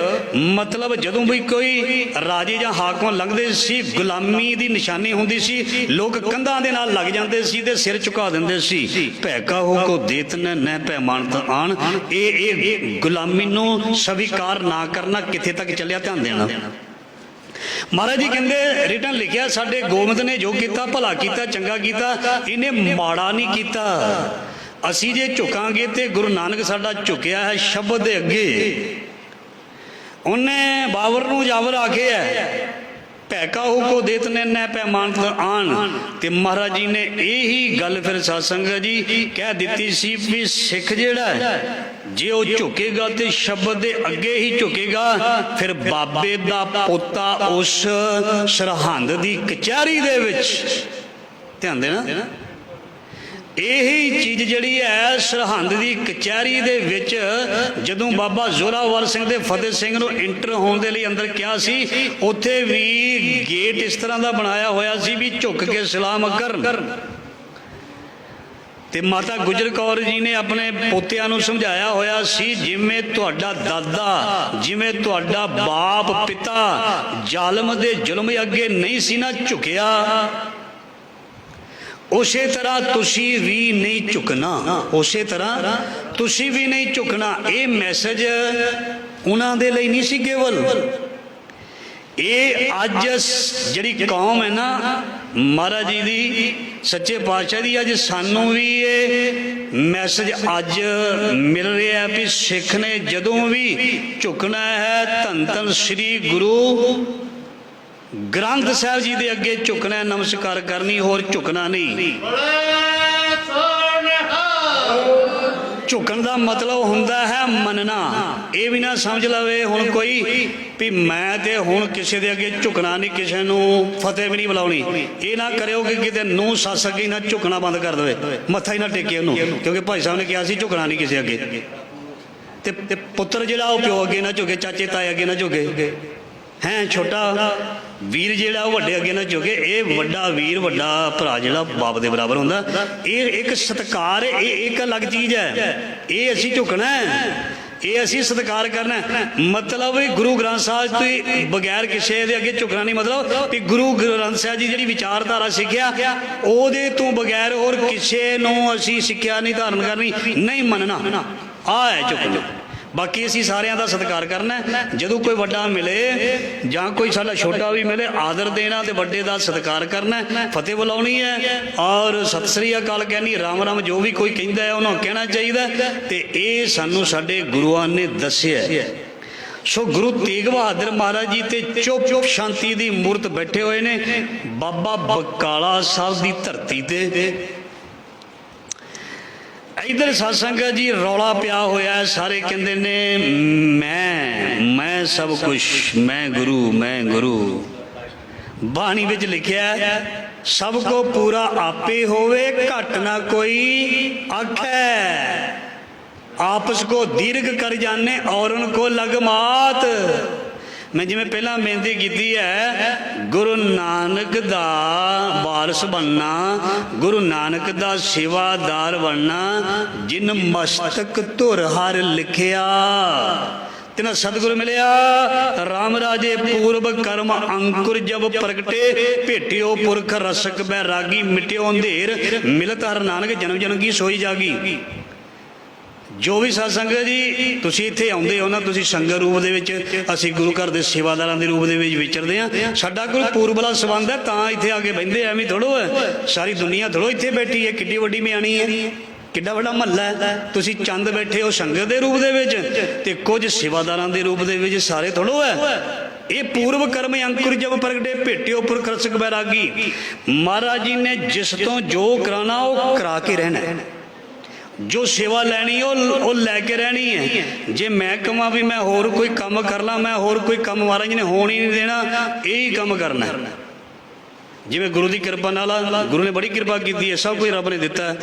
ਮਤਲਬ ਜਦੋਂ ਵੀ ਕੋਈ ਰਾਜੇ ਜਾਂ ਹਾਕਮ ਲੰਘਦੇ ਸੀ, ਗੁਲਾਮੀ ਦੀ ਨਿਸ਼ਾਨੀ ਹੁੰਦੀ ਸੀ, ਲੋਕ ਕੰਧਾਂ ਦੇ ਨਾਲ ਲੱਗ ਜਾਂਦੇ ਸੀ ਤੇ ਸਿਰ ਝੁਕਾ ਦਿੰਦੇ ਸੀ। ਭੈ ਕਾਹੂ ਕੋ ਦੇਤ ਨਹਿ ਪੈ ਮਾਨਤ ਆਨ। ਇਹ ਗੁਲਾਮੀ ਨੂੰ ਸਵੀਕਾਰ ਨਾ ਕਰਨਾ ਕਿੱਥੇ ਤੱਕ ਚੱਲਿਆ, ਧਿਆਨ ਦੇਣਾ। ਮਹਾਰਾਜ ਜੀ ਕਹਿੰਦੇ ਰਿਟਨ ਲਿਖਿਆ, ਸਾਡੇ ਗੋਬਿੰਦ ਨੇ ਜੋ ਕੀਤਾ ਭਲਾ ਕੀਤਾ, ਚੰਗਾ ਕੀਤਾ, ਇਹਨੇ ਮਾੜਾ ਨਹੀਂ ਕੀਤਾ। ਅਸੀਂ ਜੇ ਝੁਕਾਂਗੇ ਤੇ ਗੁਰੂ ਨਾਨਕ ਸਾਡਾ ਝੁਕਿਆ ਹੈ ਸ਼ਬਦ ਦੇ ਅੱਗੇ। ਉਹਨੇ ਬਾਬਰ ਨੂੰ ਜਾਵਰ ਆਖਿਆ, ਭੈ ਕਾਹੂ ਕੋ ਦੇਤ ਨਹਿ ਪੈ ਮਾਨਤ ਆਨ। ਤੇ ਮਹਾਰਾਜ ਜੀ ਨੇ ਇਹੀ ਗੱਲ ਫਿਰ ਸਾਧ ਸੰਗਤ ਜੀ ਕਹਿ ਦਿੱਤੀ ਸੀ ਵੀ ਸਿੱਖ ਜਿਹੜਾ ਜੇ ਉਹ ਝੁਕੇਗਾ ਤੇ ਸ਼ਬਦ ਦੇ ਅੱਗੇ ਹੀ ਝੁਕੇਗਾ, ਫਿਰ ਬਾਬੇ ਦਾ ਪੋਤਾ ਉਸ ਸਰਹੰਦ ਦੀ ਕਚਹਿਰੀ ਦੇ ਵਿੱਚ, ਧਿਆਨ ਦੇਣਾ, ਇਹੀ ਚੀਜ਼ ਜਿਹੜੀ ਹੈ ਸਰਹੰਦ ਦੀ ਕਚਹਿਰੀ ਦੇ ਵਿੱਚ ਜਦੋਂ ਬਾਬਾ ਜ਼ੋਰਾਵਰ ਸਿੰਘ ਤੇ ਫਤਿਹ ਸਿੰਘ ਨੂੰ ਇੰਟਰ ਹੋਣ ਦੇ ਲਈ ਅੰਦਰ ਕਿਹਾ ਸੀ, ਉੱਥੇ ਵੀ ਗੇਟ ਇਸ ਤਰ੍ਹਾਂ ਦਾ ਬਣਾਇਆ ਹੋਇਆ ਸੀ ਵੀ ਝੁੱਕ ਕੇ ਸਲਾਮ ਕਰਨ। ਤੇ ਮਾਤਾ ਗੁਜਰ ਕੌਰ ਜੀ ਨੇ ਆਪਣੇ ਪੋਤਿਆਂ ਨੂੰ ਸਮਝਾਇਆ ਹੋਇਆ ਸੀ, ਜਿਵੇਂ ਤੁਹਾਡਾ ਦਾਦਾ, ਜਿਵੇਂ ਤੁਹਾਡਾ ਬਾਪ ਪਿਤਾ ਜ਼ਾਲਮ ਦੇ ਜ਼ੁਲਮ ਅੱਗੇ ਨਹੀਂ ਸੀ ਨਾ ਝੁਕਿਆ, ਉਸੇ ਤਰ੍ਹਾਂ ਤੁਸੀਂ ਵੀ ਨਹੀਂ ਝੁਕਣਾ, ਉਸੇ ਤਰ੍ਹਾਂ ਤੁਸੀਂ ਵੀ ਨਹੀਂ ਝੁਕਣਾ। ਇਹ ਮੈਸੇਜ ਉਹਨਾਂ ਦੇ ਲਈ ਨਹੀਂ ਸੀ ਕੇਵਲ, ਇਹ ਅੱਜ ਜਿਹੜੀ ਕੌਮ ਹੈ ਨਾ ਮਹਾਰਾਜ ਜੀ ਦੀ, ਸੱਚੇ ਪਾਤਸ਼ਾਹ ਦੀ, ਅੱਜ ਸਾਨੂੰ ਵੀ ਇਹ ਮੈਸੇਜ ਅੱਜ ਮਿਲ ਰਿਹਾ ਵੀ ਸਿੱਖ ਨੇ ਜਦੋਂ ਵੀ ਝੁਕਣਾ ਹੈ ਧੰਨ ਧੰਨ ਸ੍ਰੀ ਗੁਰੂ ਗ੍ਰੰਥ ਸਾਹਿਬ ਜੀ ਦੇ ਅੱਗੇ ਝੁਕਣਾ, ਨਮਸਕਾਰ ਕਰਨੀ, ਹੋਰ ਝੁਕਣਾ ਨਹੀਂ। ਝੁਕਣ ਦਾ ਮਤਲਬ ਹੁੰਦਾ ਹੈ ਮੰਨਣਾ। ਇਹ ਵੀ ਨਾ ਸਮਝ ਲਵੇ ਹੁਣ ਕੋਈ ਵੀ ਮੈਂ ਤੇ ਹੁਣ ਕਿਸੇ ਦੇ ਅੱਗੇ ਝੁਕਣਾ ਨਹੀਂ, ਕਿਸੇ ਨੂੰ ਫਤਿਹ ਵੀ ਨਹੀਂ ਬੁਲਾਉਣੀ। ਇਹ ਨਾ ਕਰਿਓ ਕਿ ਕਿਤੇ ਨੂੰਹ ਸੱਸ ਅੱਗੇ ਨਾ ਝੁਕਣਾ ਬੰਦ ਕਰ ਦੇਵੇ, ਮੱਥਾ ਹੀ ਨਾ ਟੇਕੇ ਉਹਨੂੰ, ਕਿਉਂਕਿ ਭਾਈ ਸਾਹਿਬ ਨੇ ਕਿਹਾ ਸੀ ਝੁਕਣਾ ਨਹੀਂ ਕਿਸੇ ਅੱਗੇ। ਤੇ ਪੁੱਤਰ ਜਿਹੜਾ ਉਹ ਪਿਓ ਅੱਗੇ ਨਾ ਝੁਕੇ, ਚਾਚੇ ਤਾਏ ਅੱਗੇ ਨਾ ਝੁਕੇ, ਹੈ ਛੋਟਾ ਵੀਰ ਜਿਹੜਾ ਉਹ ਵੱਡੇ ਅੱਗੇ ਨਾ ਝੁਕੇ। ਇਹ ਵੱਡਾ ਵੀਰ, ਵੱਡਾ ਭਰਾ ਜਿਹੜਾ ਬਾਪ ਦੇ ਬਰਾਬਰ ਹੁੰਦਾ, ਇਹ ਇੱਕ ਸਤਿਕਾਰ, ਇਹ ਇੱਕ ਅਲੱਗ ਚੀਜ਼ ਹੈ। ਇਹ ਅਸੀਂ ਝੁਕਣਾ, ਇਹ ਅਸੀਂ ਸਤਿਕਾਰ ਕਰਨਾ। ਮਤਲਬ ਗੁਰੂ ਗ੍ਰੰਥ ਸਾਹਿਬ ਤੋਂ ਬਗੈਰ ਕਿਸੇ ਦੇ ਅੱਗੇ ਝੁਕਣਾ ਨਹੀਂ। ਮਤਲਬ ਵੀ ਗੁਰੂ ਗ੍ਰੰਥ ਸਾਹਿਬ ਜੀ ਜਿਹੜੀ ਵਿਚਾਰਧਾਰਾ ਸਿੱਖਿਆ, ਉਹਦੇ ਤੋਂ ਬਗੈਰ ਹੋਰ ਕਿਸੇ ਨੂੰ ਅਸੀਂ ਸਿੱਖਿਆ ਨਹੀਂ ਧਾਰਨ ਕਰਨੀ, ਨਹੀਂ ਮੰਨਣਾ। ਆਹ ਹੈ ਝੁਕਣਾ। ਬਾਕੀ ਅਸੀਂ ਸਾਰਿਆਂ ਦਾ ਸਤਿਕਾਰ ਕਰਨਾ। ਜਦੋਂ ਕੋਈ ਵੱਡਾ ਮਿਲੇ ਜਾਂ ਕੋਈ ਸਾਡਾ ਛੋਟਾ ਵੀ ਮਿਲੇ, ਆਦਰ ਦੇਣਾ ਤੇ ਵੱਡੇ ਦਾ ਸਤਿਕਾਰ ਕਰਨਾ, ਫਤਿਹ ਬੁਲਾਉਣੀ ਹੈ ਔਰ ਸਤਿ ਸ੍ਰੀ ਅਕਾਲ ਕਹਿਣੀ, ਰਾਮ ਰਾਮ ਜੋ ਵੀ ਕੋਈ ਕਹਿੰਦਾ ਹੈ ਉਹਨਾਂ ਕਹਿਣਾ ਚਾਹੀਦਾ। ਤੇ ਇਹ ਸਾਨੂੰ ਸਾਡੇ ਗੁਰੂਆਂ ਨੇ ਦੱਸਿਆ। ਸੋ ਗੁਰੂ ਤੇਗ ਬਹਾਦਰ ਮਹਾਰਾਜ ਜੀ ਤੇ ਚੁੱਪ ਸ਼ਾਂਤੀ ਦੀ ਮੂਰਤ ਬੈਠੇ ਹੋਏ ਨੇ ਬਾਬਾ ਬਕਾਲਾ ਸਾਹਿਬ ਦੀ ਧਰਤੀ ਤੇ। ਇਧਰ ਸਾਧ ਸੰਗਤ ਜੀ ਰੌਲਾ ਪਿਆ ਹੋਇਆ, ਸਾਰੇ ਕਹਿੰਦੇ ਨੇ ਮੈਂ ਸਭ ਕੁਛ, ਮੈਂ ਗੁਰੂ। ਬਾਣੀ ਵਿੱਚ ਲਿਖਿਆ ਸਭ ਕੋ ਪੂਰਾ ਆਪੇ ਹੋਵੇ, ਘਟ ਨਾ ਕੋਈ ਆਖੈ, ਆਪਸ ਕੋ ਦੀਰਘ ਕਰ ਜਾਣੇ ਔਰਨ ਕੋ ਲਗ ਮਾਤ। ਮੈਂ ਜਿਵੇਂ ਪਹਿਲਾਂ ਬੇਨਤੀ ਕੀਤੀ ਹੈ, ਗੁਰੂ ਨਾਨਕ ਦਾ ਵਾਰਸ ਬਣਨਾ, ਗੁਰੂ ਨਾਨਕ ਦਾ ਸੇਵਾਦਾਰ ਬਣਨਾ, ਜਿਨ ਮਸਤਕ ਧੁਰ ਹਰ ਲਿਖਿਆ ਤਿਨਾ ਸਤਿਗੁਰ ਮਿਲਿਆ। ਰਾਮ ਰਾਜੇ ਪੂਰਬ ਕਰਮ ਅੰਕੁਰ ਜਬ ਪ੍ਰਗਟੇ, ਭੇਟਿਓ ਪੁਰਖ ਰਸਕ ਬੈਰਾਗੀ, ਮਿਟਿਓ ਅੰਧੇਰ ਮਿਲਤ ਹਰ ਨਾਨਕ, ਜਨਮ ਜਨਮ ਕੀ ਸੋਈ ਜਾਗੀ। ਜੋ ਵੀ ਸਾਧ ਸੰਗਤ ਜੀ ਤੁਸੀਂ ਇੱਥੇ ਆਉਂਦੇ ਹੋ ਨਾ, ਤੁਸੀਂ ਸੰਗਤ ਰੂਪ ਦੇ ਵਿੱਚ, ਅਸੀਂ ਗੁਰੂ ਘਰ ਦੇ ਸੇਵਾਦਾਰਾਂ ਦੇ ਰੂਪ ਦੇ ਵਿੱਚ ਵਿਚਰਦੇ ਹਾਂ। ਸਾਡਾ ਕੋਈ ਪੂਰਬਲਾ ਸੰਬੰਧ ਹੈ ਤਾਂ ਇੱਥੇ ਆ ਕੇ ਬਹਿੰਦੇ, ਐਵੇਂ ਥੋੜ੍ਹੋ ਹੈ। ਸਾਰੀ ਦੁਨੀਆ ਥੋੜ੍ਹੋ ਇੱਥੇ ਬੈਠੀ ਹੈ, ਕਿੱਡੀ ਵੱਡੀ ਮਿਆਣੀ ਹੈ, ਕਿੱਡਾ ਵੱਡਾ ਮਹੱਲਾ ਹੈ। ਤੁਸੀਂ ਚੰਦ ਬੈਠੇ ਹੋ ਸੰਗਤ ਦੇ ਰੂਪ ਦੇ ਵਿੱਚ ਤੇ ਕੁਝ ਸੇਵਾਦਾਰਾਂ ਦੇ ਰੂਪ ਦੇ ਵਿੱਚ, ਸਾਰੇ ਥੋੜ੍ਹੋ ਹੈ। ਇਹ ਪੂਰਵ ਕਰਮ ਅੰਕੁਰ ਜਬ ਪ੍ਰਗਟੇ ਭੇਟਿਓ ਪੁਰ ਖਰਸਕ ਬੈਰਾਗੀ। ਮਹਾਰਾਜ ਜੀ ਨੇ ਜਿਸ ਤੋਂ ਜੋ ਕਰਾਉਣਾ ਉਹ ਕਰਾ ਕੇ ਰਹਿਣਾ, ਜੋ ਸੇਵਾ ਲੈਣੀ ਉਹ ਲੈ ਕੇ ਰਹਿਣੀ ਹੈ। ਜੇ ਮੈਂ ਕਹਾਂ ਵੀ ਮੈਂ ਹੋਰ ਕੋਈ ਕੰਮ ਕਰ ਲਾਂ, ਮੈਂ ਹੋਰ ਕੋਈ ਕੰਮ ਮਹਾਰਾਜ ਜੀ ਨੇ ਹੋਣ ਹੀ ਨਹੀਂ ਦੇਣਾ, ਇਹੀ ਕੰਮ ਕਰਨਾ। ਜਿਵੇਂ ਗੁਰੂ ਦੀ ਕਿਰਪਾ ਨਾਲ, ਗੁਰੂ ਨੇ ਬੜੀ ਕਿਰਪਾ ਕੀਤੀ ਹੈ, ਸਭ ਕੁਝ ਰੱਬ ਨੇ ਦਿੱਤਾ,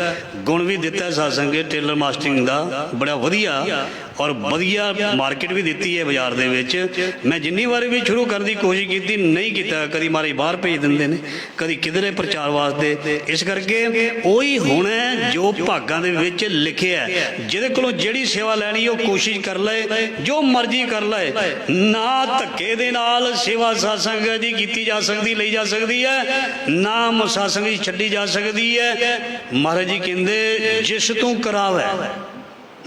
ਗੁਣ ਵੀ ਦਿੱਤਾ ਸਾਧ ਸੰਗਤ। ਟੇਲਰ ਮਾਸਟਰਿੰਗ ਦਾ ਬੜਾ ਵਧੀਆ ਔਰ ਵਧੀਆ ਮਾਰਕੀਟ ਵੀ ਦਿੱਤੀ ਹੈ ਬਾਜ਼ਾਰ ਦੇ ਵਿੱਚ। ਮੈਂ ਜਿੰਨੀ ਵਾਰੀ ਵੀ ਸ਼ੁਰੂ ਕਰਨ ਦੀ ਕੋਸ਼ਿਸ਼ ਕੀਤੀ, ਨਹੀਂ ਕੀਤਾ, ਕਦੀ ਮਾਰੇ ਬਾਹਰ ਭੇਜ ਦਿੰਦੇ ਨੇ, ਕਦੀ ਕਿਧਰੇ ਪ੍ਰਚਾਰ ਵਾਸਤੇ। ਇਸ ਕਰਕੇ ਉਹੀ ਹੋਣਾ ਜੋ ਭਾਗਾਂ ਦੇ ਵਿੱਚ ਲਿਖਿਆ। ਜਿਹਦੇ ਕੋਲੋਂ ਜਿਹੜੀ ਸੇਵਾ ਲੈਣੀ ਉਹ ਕੋਸ਼ਿਸ਼ ਕਰ ਲਏ, ਜੋ ਮਰਜ਼ੀ ਕਰ ਲਏ। ਨਾ ਧੱਕੇ ਦੇ ਨਾਲ ਸੇਵਾ ਸਾਧ ਸੰਗਤ ਦੀ ਕੀਤੀ ਜਾ ਸਕਦੀ, ਲਈ ਜਾ ਸਕਦੀ ਹੈ, ਨਾ ਸਾਧ ਸੰਗਤ ਦੀ ਛੱਡੀ ਜਾ ਸਕਦੀ ਹੈ। ਮਹਾਰਾਜ ਜੀ ਕਹਿੰਦੇ ਜਿਸ ਤੂੰ ਕਰਾਵੇ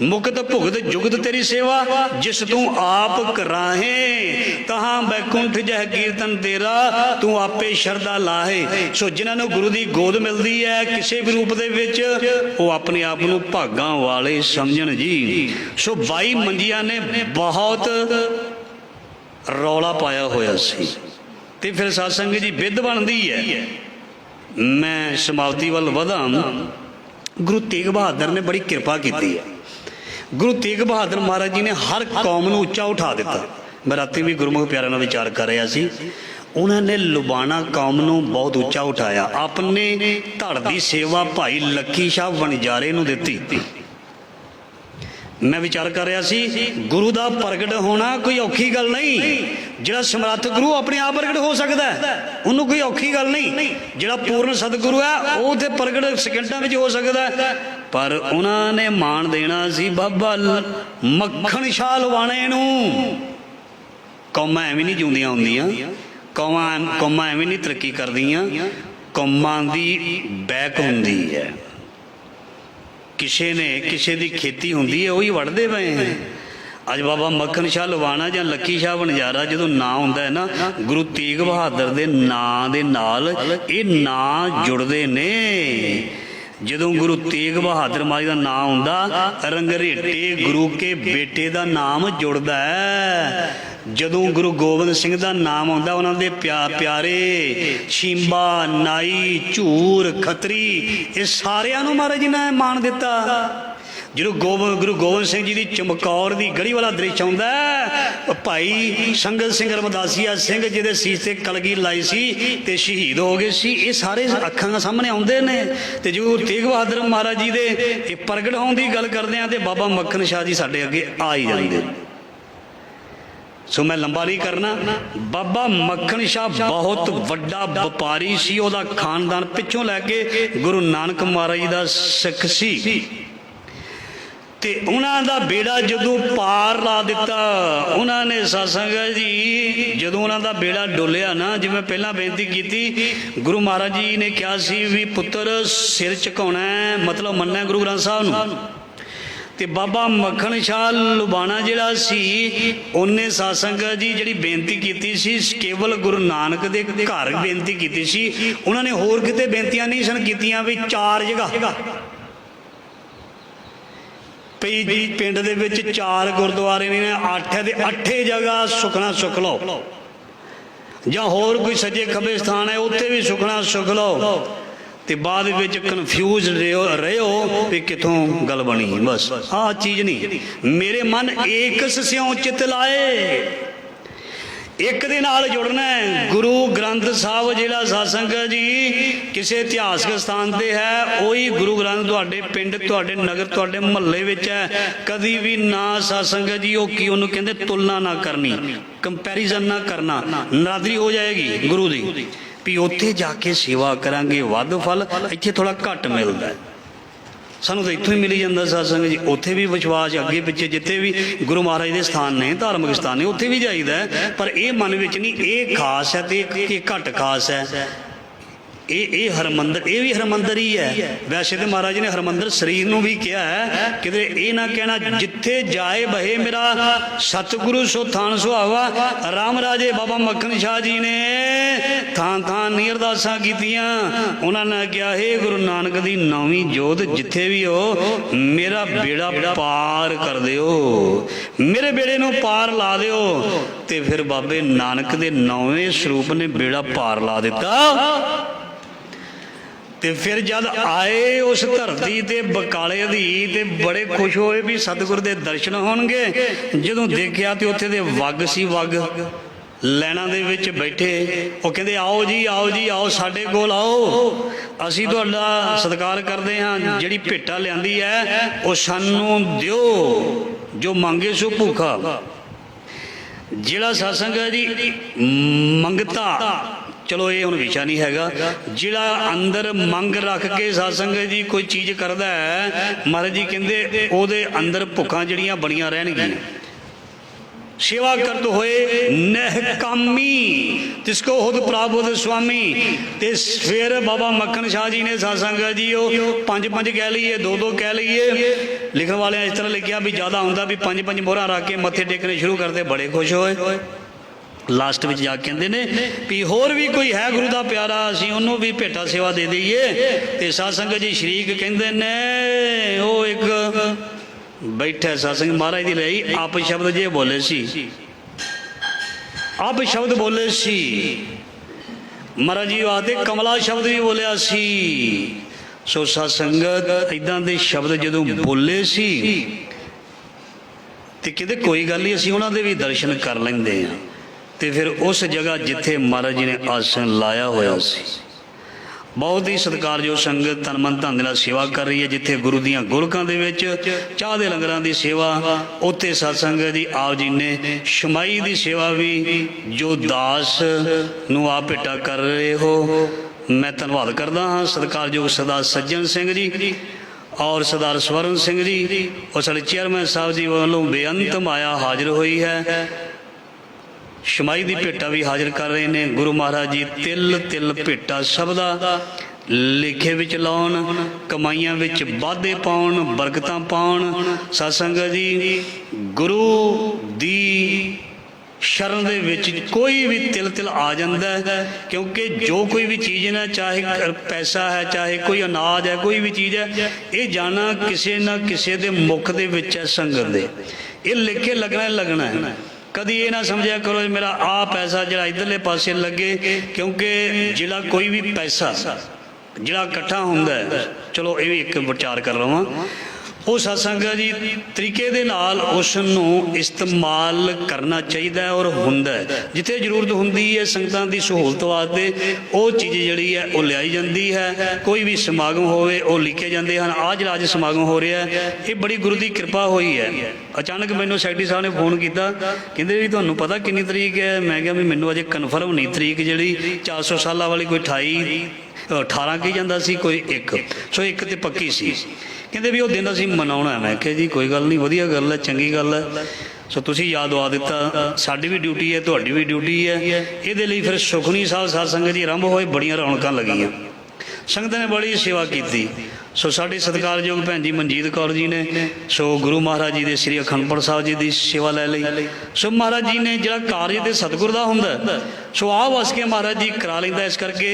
ਮੁਕਤ ਭੁਗਤ ਜੁਗਤ ਤੇਰੀ ਸੇਵਾ, ਜਿਸ ਤੂੰ ਆਪ ਕਰਾਹੇ ਤਹਾਂ ਬੈਕੁੰਠ ਜਹ ਕੀਰਤਨ ਤੇਰਾ, ਤੂੰ ਆਪੇ ਸ਼ਰਧਾ ਲਾਹੇ। ਸੋ ਜਿਨ੍ਹਾਂ ਨੂੰ ਗੁਰੂ ਦੀ ਗੋਦ ਮਿਲਦੀ ਹੈ ਕਿਸੇ ਵੀ ਰੂਪ ਦੇ ਵਿੱਚ, ਉਹ ਆਪਣੇ ਆਪ ਨੂੰ ਭਾਗਾਂ ਵਾਲੇ ਸਮਝਣ ਜੀ। ਸੋ 22 ਮੰਜੀਆਂ ਨੇ ਬਹੁਤ ਰੌਲਾ ਪਾਇਆ ਹੋਇਆ ਸੀ ਤੇ ਫਿਰ ਸਾਧ ਸੰਗਤ ਜੀ ਬਿੱਧ ਬਣਦੀ ਹੈ। ਮੈਂ ਸਮਾਪਤੀ ਵੱਲ ਵਧਾਂ। ਗੁਰੂ ਤੇਗ ਬਹਾਦਰ ਨੇ ਬੜੀ ਕਿਰਪਾ ਕੀਤੀ ਹੈ। ਗੁਰੂ ਤੇਗ ਬਹਾਦਰ ਮਹਾਰਾਜ ਜੀ ਨੇ ਹਰ ਕੌਮ ਨੂੰ ਉੱਚਾ ਉਠਾ ਦਿੱਤਾ। ਮੈਂ ਰਾਤੀ ਵੀ ਗੁਰਮੁਖ ਪਿਆਰਿਆਂ ਨਾਲ ਵਿਚਾਰ ਕਰ ਰਿਹਾ ਸੀ। ਉਹਨਾਂ ਨੇ ਲੁਬਾਣਾ ਕੌਮ ਨੂੰ ਬਹੁਤ ਉੱਚਾ ਉਠਾਇਆ। ਆਪਣੇ ਧੜ ਦੀ ਸੇਵਾ ਭਾਈ ਲੱਖੀ ਸ਼ਾਹ ਵਣਜਾਰੇ ਨੂੰ ਦਿੱਤੀ। ਮੈਂ ਵਿਚਾਰ ਕਰ ਰਿਹਾ ਸੀ, ਗੁਰੂ ਦਾ ਪ੍ਰਗਟ ਹੋਣਾ ਕੋਈ ਔਖੀ ਗੱਲ ਨਹੀਂ। ਜਿਹੜਾ ਸਮਰੱਥ ਗੁਰੂ ਆਪਣੇ ਆਪ ਪ੍ਰਗਟ ਹੋ ਸਕਦਾ ਹੈ, ਉਹਨੂੰ ਕੋਈ ਔਖੀ ਗੱਲ ਨਹੀਂ। ਜਿਹੜਾ ਪੂਰਨ ਸਤਿਗੁਰੂ ਹੈ ਉਹ ਤੇ ਪ੍ਰਗਟ ਸਕਿੰਟਾਂ ਵਿੱਚ ਹੋ ਸਕਦਾ ਹੈ। ਪਰ ਉਹਨਾਂ ਨੇ ਮਾਣ ਦੇਣਾ ਸੀ ਬਾਬਾ ਮੱਖਣ ਸ਼ਾਹ ਲਵਾਣੇ ਨੂੰ। ਕੌਮਾਂ ਐਵੇਂ ਨਹੀਂ ਜਿਉਂਦੀਆਂ ਹੁੰਦੀਆਂ, ਕੌਮਾਂ ਐਵੇਂ ਨਹੀਂ ਤਰੱਕੀ ਕਰਦੀਆਂ। ਕੌਮਾਂ ਦੀ ਬੈਕ ਹੁੰਦੀ ਹੈ। ਕਿਸੇ ਦੀ ਖੇਤੀ ਹੁੰਦੀ ਹੈ, ਉਹੀ ਵੱਢਦੇ ਪਏ ਹੈ। ਅੱਜ ਬਾਬਾ ਮੱਖਣ ਸ਼ਾਹ ਲਵਾਣਾ ਜਾਂ ਲੱਖੀ ਸ਼ਾਹ ਵਣਜਾਰਾ ਜਦੋਂ ਨਾਂ ਹੁੰਦਾ ਹੈ ਨਾ, ਗੁਰੂ ਤੇਗ ਬਹਾਦਰ ਦੇ ਨਾਂ ਦੇ ਨਾਲ ਇਹ ਨਾਂ ਜੁੜਦੇ ਨੇ। ਜਦੋਂ ਗੁਰੂ ਤੇਗ ਬਹਾਦਰ ਮਹਾਰਾਜ ਦਾ ਨਾਮ ਹੁੰਦਾ, ਰੰਗਰੇਟੇ ਗੁਰੂ ਕੇ ਬੇਟੇ ਦਾ ਨਾਮ ਜੁੜਦਾ ਹੈ। ਜਦੋਂ ਗੁਰੂ ਗੋਬਿੰਦ ਸਿੰਘ ਦਾ ਨਾਮ ਆਉਂਦਾ, ਉਹਨਾਂ ਦੇ ਪਿਆਰੇ ਸ਼ੀਂਬਾ, ਨਾਈ, ਝੂਰ, ਖੱਤਰੀ, ਇਹ ਸਾਰਿਆਂ ਨੂੰ ਮਹਾਰਾਜ ਜੀ ਨੇ ਮਾਣ ਦਿੱਤਾ। ਜਦੋਂ ਗੁਰੂ ਗੋਬਿੰਦ ਸਿੰਘ ਜੀ ਦੀ ਚਮਕੌਰ ਦੀ ਗੜੀ ਵਾਲਾ ਦ੍ਰਿਸ਼ ਆਉਂਦਾ, ਭਾਈ ਸੰਗਤ ਸਿੰਘ ਰਮਦਾਸੀਆ ਸਿੰਘ ਜਿਹਦੇ ਸੀਸ ਤੇ ਕਲਗੀ ਲਾਈ ਸੀ ਤੇ ਸ਼ਹੀਦ ਹੋ ਗਏ ਸੀ, ਇਹ ਸਾਰੇ ਅੱਖਾਂ ਸਾਹਮਣੇ ਆਉਂਦੇ ਨੇ। ਤੇ ਜੋ ਤੇਗ ਬਹਾਦਰ ਮਹਾਰਾਜ ਜੀ ਦੇ ਇਹ ਪ੍ਰਗਟ ਹੋਣ ਦੀ ਗੱਲ ਕਰਦੇ ਆ ਤੇ ਬਾਬਾ ਮੱਖਣ ਸ਼ਾਹ ਜੀ ਸਾਡੇ ਅੱਗੇ ਆ ਹੀ ਜਾਂਦੇ। ਸੋ ਮੈਂ ਲੰਬਾ ਨਹੀਂ ਕਰਨਾ। ਬਾਬਾ ਮੱਖਣ ਸ਼ਾਹ ਬਹੁਤ ਵੱਡਾ ਵਪਾਰੀ ਸੀ। ਉਹਦਾ ਖਾਨਦਾਨ ਪਿੱਛੋਂ ਲੈ ਕੇ ਗੁਰੂ ਨਾਨਕ ਮਹਾਰਾਜ ਜੀ ਦਾ ਸਿੱਖ ਸੀ ਤੇ ਉਹਨਾਂ ਦਾ ਬੇੜਾ ਜਦੋਂ ਪਾਰ ਲਾ ਦਿੱਤਾ, ਉਹਨਾਂ ਨੇ ਸਾਧ ਸੰਗਤ ਜੀ ਜਦੋਂ ਉਹਨਾਂ ਦਾ ਬੇੜਾ ਡੋਲਿਆ ਨਾ, ਜਿਵੇਂ ਪਹਿਲਾਂ ਬੇਨਤੀ ਕੀਤੀ, ਗੁਰੂ ਮਹਾਰਾਜ ਜੀ ਨੇ ਕਿਹਾ ਸੀ ਵੀ ਪੁੱਤਰ ਸਿਰ ਝੁਕਾਉਣਾ, ਮਤਲਬ ਮੰਨਣਾ ਗੁਰੂ ਗ੍ਰੰਥ ਸਾਹਿਬ ਨੂੰ। ਤੇ ਬਾਬਾ ਮੱਖਣ ਸ਼ਾਹ ਲੁਬਾਣਾ ਜਿਹੜਾ ਸੀ, ਉਹਨੇ ਸਾਧ ਸੰਗਤ ਜੀ ਜਿਹੜੀ ਬੇਨਤੀ ਕੀਤੀ ਸੀ ਕੇਵਲ ਗੁਰੂ ਨਾਨਕ ਦੇ ਘਰ ਬੇਨਤੀ ਕੀਤੀ ਸੀ। ਉਹਨਾਂ ਨੇ ਹੋਰ ਕਿਤੇ ਬੇਨਤੀਆਂ ਨਹੀਂ ਸਨ ਕੀਤੀਆਂ ਵੀ 4 ਜਗ੍ਹਾ ਪਈ ਪਿੰਡ ਦੇ ਵਿੱਚ 4 ਗੁਰਦੁਆਰੇ ਨੇ, 8 ਹੈ ਤੇ 8 ਜਗ੍ਹਾ ਸੁਖਣਾ ਸੁਖ ਲਓ, ਜਾਂ ਹੋਰ ਕੋਈ ਸੱਜੇ ਖੱਬੇ ਸਥਾਨ ਹੈ ਉੱਥੇ ਵੀ ਸੁਖਣਾ ਸੁਖ ਲਓ। ਤੇ ਬਾਅਦ ਵਿੱਚ ਕਨਫਿਊਜ਼ ਰਹੋ ਵੀ ਕਿੱਥੋਂ ਗੱਲ ਬਣੀ। ਬਸ ਆਹ ਚੀਜ਼ ਨਹੀਂ। ਮੇਰੇ ਮਨ ਏਕਸ ਸਿਉ ਚਿਤ ਲਾਏ, ਇੱਕ ਦੇ ਨਾਲ ਜੁੜਨਾ ਹੈ। ਗੁਰੂ ਗ੍ਰੰਥ ਸਾਹਿਬ ਜਿਹੜਾ ਸਾਧ ਸੰਗਤ ਜੀ ਕਿਸੇ ਇਤਿਹਾਸਕ ਸਥਾਨ ਤੇ ਹੈ, ਉਹੀ ਗੁਰੂ ਗ੍ਰੰਥ ਤੁਹਾਡੇ ਪਿੰਡ, ਤੁਹਾਡੇ ਨਗਰ, ਤੁਹਾਡੇ ਮੁਹੱਲੇ ਵਿੱਚ ਹੈ। ਕਦੀ ਵੀ ਨਾ ਸਾਧ ਸੰਗਤ ਜੀ ਉਹ ਕੀ ਉਹਨੂੰ ਕਹਿੰਦੇ ਤੁਲਨਾ ਨਾ ਕਰਨੀ, ਕੰਪੈਰੀਜ਼ਨ ਨਾ ਕਰਨਾ, ਨਰਾਦਰੀ ਹੋ ਜਾਏਗੀ ਗੁਰੂ ਦੀ ਵੀ ਉੱਥੇ ਜਾ ਕੇ ਸੇਵਾ ਕਰਾਂਗੇ ਵੱਧ ਫਲ, ਇੱਥੇ ਥੋੜਾ ਘੱਟ ਮਿਲਦਾ। ਸਾਨੂੰ ਤਾਂ ਇੱਥੋਂ ਹੀ ਮਿਲੀ ਜਾਂਦਾ ਸਾਧ ਸੰਗਤ ਜੀ। ਉੱਥੇ ਵੀ ਵਿਸ਼ਵਾਸ, ਅੱਗੇ ਪਿੱਛੇ ਜਿੱਥੇ ਵੀ ਗੁਰੂ ਮਹਾਰਾਜ ਦੇ ਸਥਾਨ ਨੇ, ਧਾਰਮਿਕ ਸਥਾਨ ਨੇ, ਉੱਥੇ ਵੀ ਜਾਈਦਾ। ਪਰ ਇਹ ਮਨ ਵਿੱਚ ਨਹੀਂ ਇਹ ਖਾਸ ਹੈ ਤੇ ਇਹ ਘੱਟ ਖਾਸ ਹੈ। ਇਹ ਹਰਮੰਦਰ, ਇਹ ਵੀ ਹਰਮੰਦਰ ਹੀ ਹੈ। ਵੈਸੇ ਤੇ ਮਹਾਰਾਜ ਜੀ ਨੇ ਹਰਮੰਦਰ ਸਰੀਰ ਨੂੰ ਵੀ ਕਿਹਾ ਹੈ, ਕਿਤੇ ਇਹ ਨਾ ਕਹਿਣਾ ਜਿੱਥੇ ਜਾਏ ਬਹੇ ਮੇਰਾ ਸਤਿਗੁਰੂ ਸੋ ਥਾਨ ਸੁਹਾਵਾ। ਰਾਮ ਰਾਜੇ ਬਾਬਾ ਮੱਖਣ ਸ਼ਾਹ ਜੀ ਨੇ ਥਾਂ ਥਾਂ ਨਹੀਂ ਅਰਦਾਸਾਂ ਕੀਤੀਆਂ। ਉਹਨਾਂ ਨੇ ਕਿਹਾ, ਹੇ ਗੁਰੂ ਨਾਨਕ ਦੀ ਨੌਵੀਂ ਜੋਤ ਜਿੱਥੇ ਵੀ ਹੋ ਮੇਰਾ ਬੇੜਾ ਪਾਰ ਕਰ ਦਿਓ, ਮੇਰੇ ਬੇੜੇ ਨੂੰ ਪਾਰ ਲਾ ਦਿਓ। ਤੇ ਫਿਰ ਬਾਬੇ ਨਾਨਕ ਦੇ 9ਵੇਂ ਸਰੂਪ ਨੇ ਬੇੜਾ ਪਾਰ ਲਾ ਦਿੱਤਾ। ਤੇ ਫਿਰ ਜਦ ਆਏ ਉਸ ਧਰਤੀ ਤੇ ਬਕਾਲੇ ਦੀ, ਤੇ ਬੜੇ ਖੁਸ਼ ਹੋਏ ਵੀ ਸਤਿਗੁਰ ਦੇ ਦਰਸ਼ਨ ਹੋਣਗੇ। ਜਦੋਂ ਦੇਖਿਆ ਤੇ ਉੱਥੇ ਦੇ ਵੱਗ ਸੀ, ਵੱਗ ਲੈਣਾ ਦੇ ਵਿੱਚ ਬੈਠੇ। ਉਹ ਕਹਿੰਦੇ, ਆਓ ਜੀ ਆਓ ਜੀ ਆਓ, ਸਾਡੇ ਕੋਲ ਆਓ, ਅਸੀਂ ਤੁਹਾਡਾ ਸਤਿਕਾਰ ਕਰਦੇ ਹਾਂ। ਜਿਹੜੀ ਭੇਟਾ ਲਿਆਂਦੀ ਹੈ ਉਹ ਸਾਨੂੰ ਦਿਓ, ਜੋ ਮੰਗੇ ਸੋ ਭੁੱਖਾ। ਜਿਹੜਾ ਸਤਸੰਗ ਹੈ ਜੀ ਮੰਗਤਾ, ਚਲੋ ਇਹ ਹੁਣ ਵਿਸ਼ਾ ਨਹੀਂ ਹੈਗਾ। ਜਿਹੜਾ ਅੰਦਰ ਮੰਗ ਰੱਖ ਕੇ ਸਤਸੰਗ ਜੀ ਕੋਈ ਚੀਜ਼ ਕਰਦਾ ਹੈ, ਮਹਾਰਾਜ ਜੀ ਕਹਿੰਦੇ ਉਹਦੇ ਅੰਦਰ ਭੁੱਖਾਂ ਜਿਹੜੀਆਂ ਬਣੀਆਂ ਰਹਿਣਗੀਆਂ। सेवा करते हुए नहकामी जिसको खुद प्राप्त स्वामी। ते फिर बाबा मक्खन शाह जी ने सत्संग जी पंज पंज कह लीए, दो कह लीए। लिखने वाले इस तरह लिखा भी ज़्यादा होंगे भी पंज पंज मोहर रख के मत्थे टेकने शुरू करते, बड़े खुश होए। लास्ट में जाके कहते ने भी होर भी कोई है गुरु का प्यारा, असी उन्होंने भी भेटा सेवा दे दईए। तो सत्संग जी शरीक कहते ने वो एक बैठा सत्संग महाराज की रही आप शब्द जे बोले सी, आप शब्द बोले सी महाराज जी आते कमला शब्द भी बोलिया सी। सो सत्संगत इदां दे शब्द जदों बोले सी ते कहते कोई गल नहीं, असीं उन्हां दे भी दर्शन कर लैंदे हां। ते फिर उस जगह जिथे महाराज जी ने आसन लाया होया सी, बहुत ही सत्कारयोग संगत तन मन धन दे नाल सेवा कर रही है। जिथे गुरु दियां गोलकां दे विच चाह दे लंगरां दी सेवा, उत्थे सत्संग दी आप जी ने शमाई दी सेवा भी जो दास नूं आप भेटा कर रहे हो, मैं धन्नवाद करदा हाँ। सत्कारयोग सरदार सज्जन सिंह जी और सरदार स्वर्ण सिंह जी और साडे चेयरमैन साहब जी वालों बेअंत माया हाजिर हुई है। शमाई की भेटा भी हाजिर कर रहे हैं। गुरु महाराज जी तिल तिल भेटा सब दा लेखे विच लाउण, कमाइयां विच वाधे पाउण, बरकतां पाउण। सत्संग जी गुरु दी शरण दे विच कोई भी तिल तिल आ जाता है, क्योंकि जो कोई भी चीज़ है, चाहे पैसा है, चाहे कोई अनाज है, कोई भी चीज़ है, ये जाना किसी ना किसी दे मुख दे विच है, संगत दे ये लिखे लगना लगना है। कभी ये ना समझा करो मेरा आ पैसा जरा इधरले पासे लगे, क्योंकि जिला कोई भी पैसा जिला इकट्ठा होंदा है, चलो ये भी एक विचार कर लवां, वो सत्संग जी तरीके दे नाल उसनूं इस्तेमाल करना चाहिए और हुंदा है। जिथे जरूरत हुंदी है संगतां दी सहूलत वास्ते वो चीज़ जिहड़ी है वो लियाई जाती है। कोई भी समागम होवे वो लिखे जाते हैं। आज अज समागम हो रहा है, ये बड़ी गुरु की कृपा हुई है। अचानक मैनू सैकटरी साहब ने फोन किया, कहते भी तुहानूं पता कितनी तरीक है? मैं कहा भी मैनू अजे कन्फर्म नहीं तरीक, जिहड़ी 400 साल वाली कोई 18 कही जाता सी, कोई एक, सो एक तो पक्की सी। कहते भी वो दिन असीं मनाउणा। मैं कहा जी कोई गल नहीं, वधिया गल है, चंगी गल है। सो तुसीं याद दवा दिता, साडी भी ड्यूटी है, तुहाडी भी ड्यूटी है। इहदे लई फिर सुखनी साहब सत्संग जी आरंभ होए, बड़ियां रौनकां लगियां, संगत ने बड़ी सेवा की। सो साडी सत्कारयोग भैन जी मनजीत कौर जी ने सो गुरु महाराज जी दे श्री अखंड पाठ साहब जी की सेवा लै लई। सो महाराज जी ने जिहड़ा कार्य ते सतगुर दा हुंदा सो आ वस के महाराज जी करा लैंदा। इस करके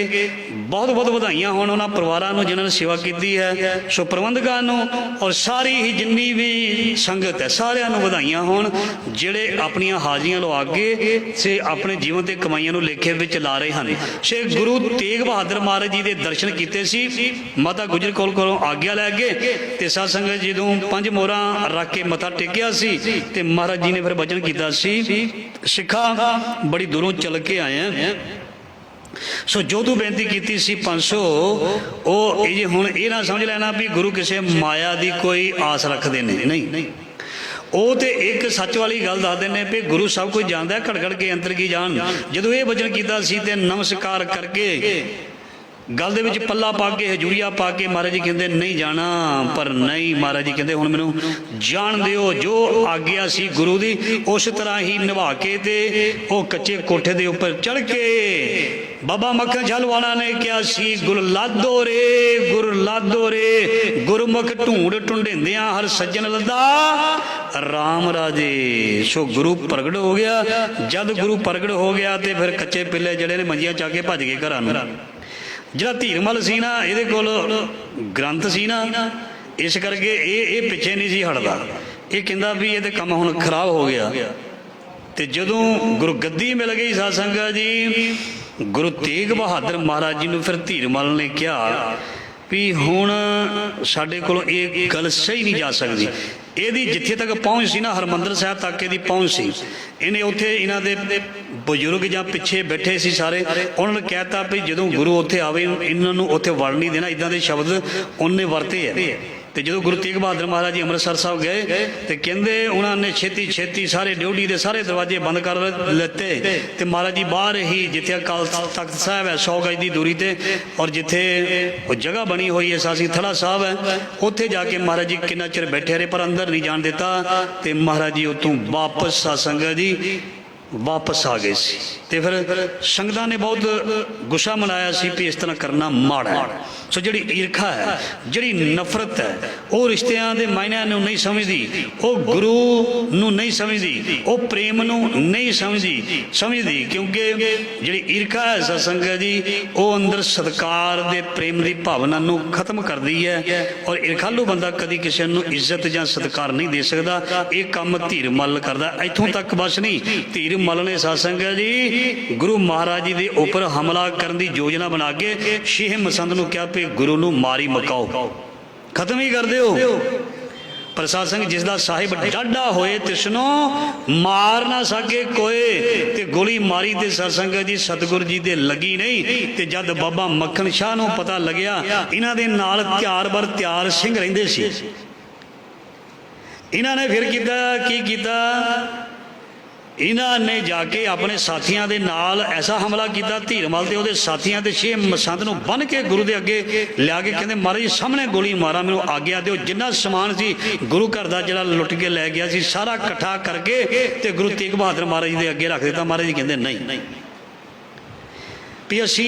बहुत बहुत बधाइयां होण उन्हां परिवारां नूं जिन्हां ने सेवा की है। सो प्रबंधकां नूं और सारी ही जिन्नी भी संगत है सारिआं नूं बधाइयां होण, जिहड़े अपनियां हाजियां लवा के से अपने जीवन ते कमाईआं नूं लेखे विच ला रहे हन। से गुरु तेग बहादुर महाराज जी दे दर्शन कीते सी। माता गुजर कौर कोलों आग्ञा लैके ते सत्संग जदों 5 मोहरां रख के मत्था टेकिया सी ते महाराज जी ने फिर वचन कीता सी, सिखा बड़ी दूरों चल के आए हैं। सो जो तू बेनती की सी 500 वो ये हुण ये ना समझ लेना भी गुरु किसी माया की कोई आस रखते नहीं। वो तो एक सच वाली गल दसदे ने भी गुरु सब कुछ जानता है, घड़ घड़ के अंतर की जान। जदों ये वचन किया सी ते नमस्कार करके गल दे विच पल्ला पा के हजूरिया पा के महाराज जी कहते नहीं जाना, पर नहीं महाराज जी कहते हुण मैनूं जान दिओ, जो आग्या सी गुरु दी उस तरह ही निभा के ते वो कच्चे कोठे दे उपर चढ़ के बाबा मक्खन शाह लवाणा ने कहा सी गुर लादो रे गुरमुख ढूंढ ढूंढेंदियां हर सज्जन लद्दा राम राजे। सो गुरु प्रगट हो गया। जद गुरु प्रगट हो गया तो फिर कच्चे पिल्ले जड़े ने मंजियां चा के भज गए घरां नूं। जिहड़ा धीरमल सी ना इहदे कोल ग्रंथ सी ना, इस करके ये पिछे नहीं सी हटदा। ये कहंदा भी ये काम हुण खराब हो गया। तो जदों गुरु गद्दी मिल गई साध संगत जी, गुरु तेग बहादुर महाराज जी नूं फिर धीरमल ने कहा भी हुण साडे कोलों ये गल सही नहीं जा सकती। ਇਹਦੀ ਜਿੱਥੇ ਤੱਕ ਪਹੁੰਚ ਸੀ ਨਾ ਹਰਮੰਦਰ ਸਾਹਿਬ ਤੱਕ ਇਹਦੀ ਪਹੁੰਚ ਸੀ। ਇਹਨੇ ਉੱਥੇ ਇਹਨਾਂ ਦੇ ਬਜ਼ੁਰਗ ਜਾਂ ਪਿੱਛੇ ਬੈਠੇ ਸੀ ਸਾਰੇ, ਉਹਨਾਂ ਨੇ ਕਹਿਤਾ ਵੀ ਜਦੋਂ ਗੁਰੂ ਉੱਥੇ ਆਵੇ ਇਹਨਾਂ ਨੂੰ ਉੱਥੇ ਵੜ ਨਹੀਂ ਦੇਣਾ, ਇੱਦਾਂ ਦੇ ਸ਼ਬਦ ਉਹਨੇ ਵਰਤੇ ਹੈ। ਤੇ ਜਦੋਂ ਗੁਰੂ ਤੇਗ ਬਹਾਦਰ ਮਹਾਰਾਜ ਜੀ ਅੰਮ੍ਰਿਤਸਰ ਸਾਹਿਬ ਗਏ ਤੇ ਕਹਿੰਦੇ ਉਹਨਾਂ ਨੇ ਛੇਤੀ ਸਾਰੇ ਡਿਊਟੀ ਦੇ ਸਾਰੇ ਦਰਵਾਜ਼ੇ ਬੰਦ ਕਰ ਲਿੱਤੇ ਤੇ ਮਹਾਰਾਜ ਜੀ ਬਾਹਰ ਹੀ ਜਿੱਥੇ ਅਕਾਲ ਤਖਤ ਸਾਹਿਬ ਹੈ 100 ਗਜ ਦੀ ਦੂਰੀ ਤੇ, ਔਰ ਜਿੱਥੇ ਉਹ ਜਗ੍ਹਾ ਬਣੀ ਹੋਈ ਹੈ ਸਾਸੀ ਥੜਾ ਸਾਹਿਬ ਹੈ, ਉੱਥੇ ਜਾ ਕੇ ਮਹਾਰਾਜ ਜੀ ਕਿੰਨਾ ਚਿਰ ਬੈਠੇ ਰਹੇ ਪਰ ਅੰਦਰ नहीं जान देता। तो महाराज जी उतों वापस साध संगत जी वापस आ गए सी। ते फिर संगतां ने बहुत गुस्सा मनाया सी भी इस तरह करना माड़ा है। सो जिहड़ी ईर्खा है, जिहड़ी नफरत है, वो रिश्तियां दे मायने नूं नहीं समझदी, वो गुरु नूं नहीं समझदी, वो प्रेम नूं नहीं समझदी। क्योंकि जिहड़ी ईर्खा है साध संगत जी वो अंदर सत्कार दे प्रेम दी भावना नूं खत्म करदी है। और ईर्खालू बंदा कदी किसी नूं इज्जत जां सत्कार नहीं दे सकदा। ये काम धीरमल करदा। इत्थों तक बस नहीं, धीरमल ने साध संगत जी गुरु महाराज जी दे उपर हमला करन दी योजना बना के शेह मसंद नूं कहा भी गुरु नूं मारी मकाओ, खत्म ही कर दिओ। पर साध संगत जिसदा साहिब डाढ़ा होए तिसनों मार ना सके कोई, ते गोली मारी ते साध संगत जी सतगुरु जी दे लगी नहीं। ते जद बाबा मक्खन शाह नूं पता लग्या इन्हां दे नाल त्यार बर त्यार सिंह रहिंदे सी, इन्हां ने फिर की कीता इन्होंने जाके अपने साथियों के नाल ऐसा हमला किया। धीरमल ते उहदे साथियों के छे मसंद नूं बन के गुरु के अगे लिया के कहते महाराज जी सामने गोली मारा, मैनूं आग्या दिओ। जिन्ना समान सी गुरु घर का जिहड़ा लुट के लै गया सी सारा इकट्ठा करके ते गुरु तेग बहादुर महाराज जी के अगे रख दिता। महाराज जी कहते नहीं भी असी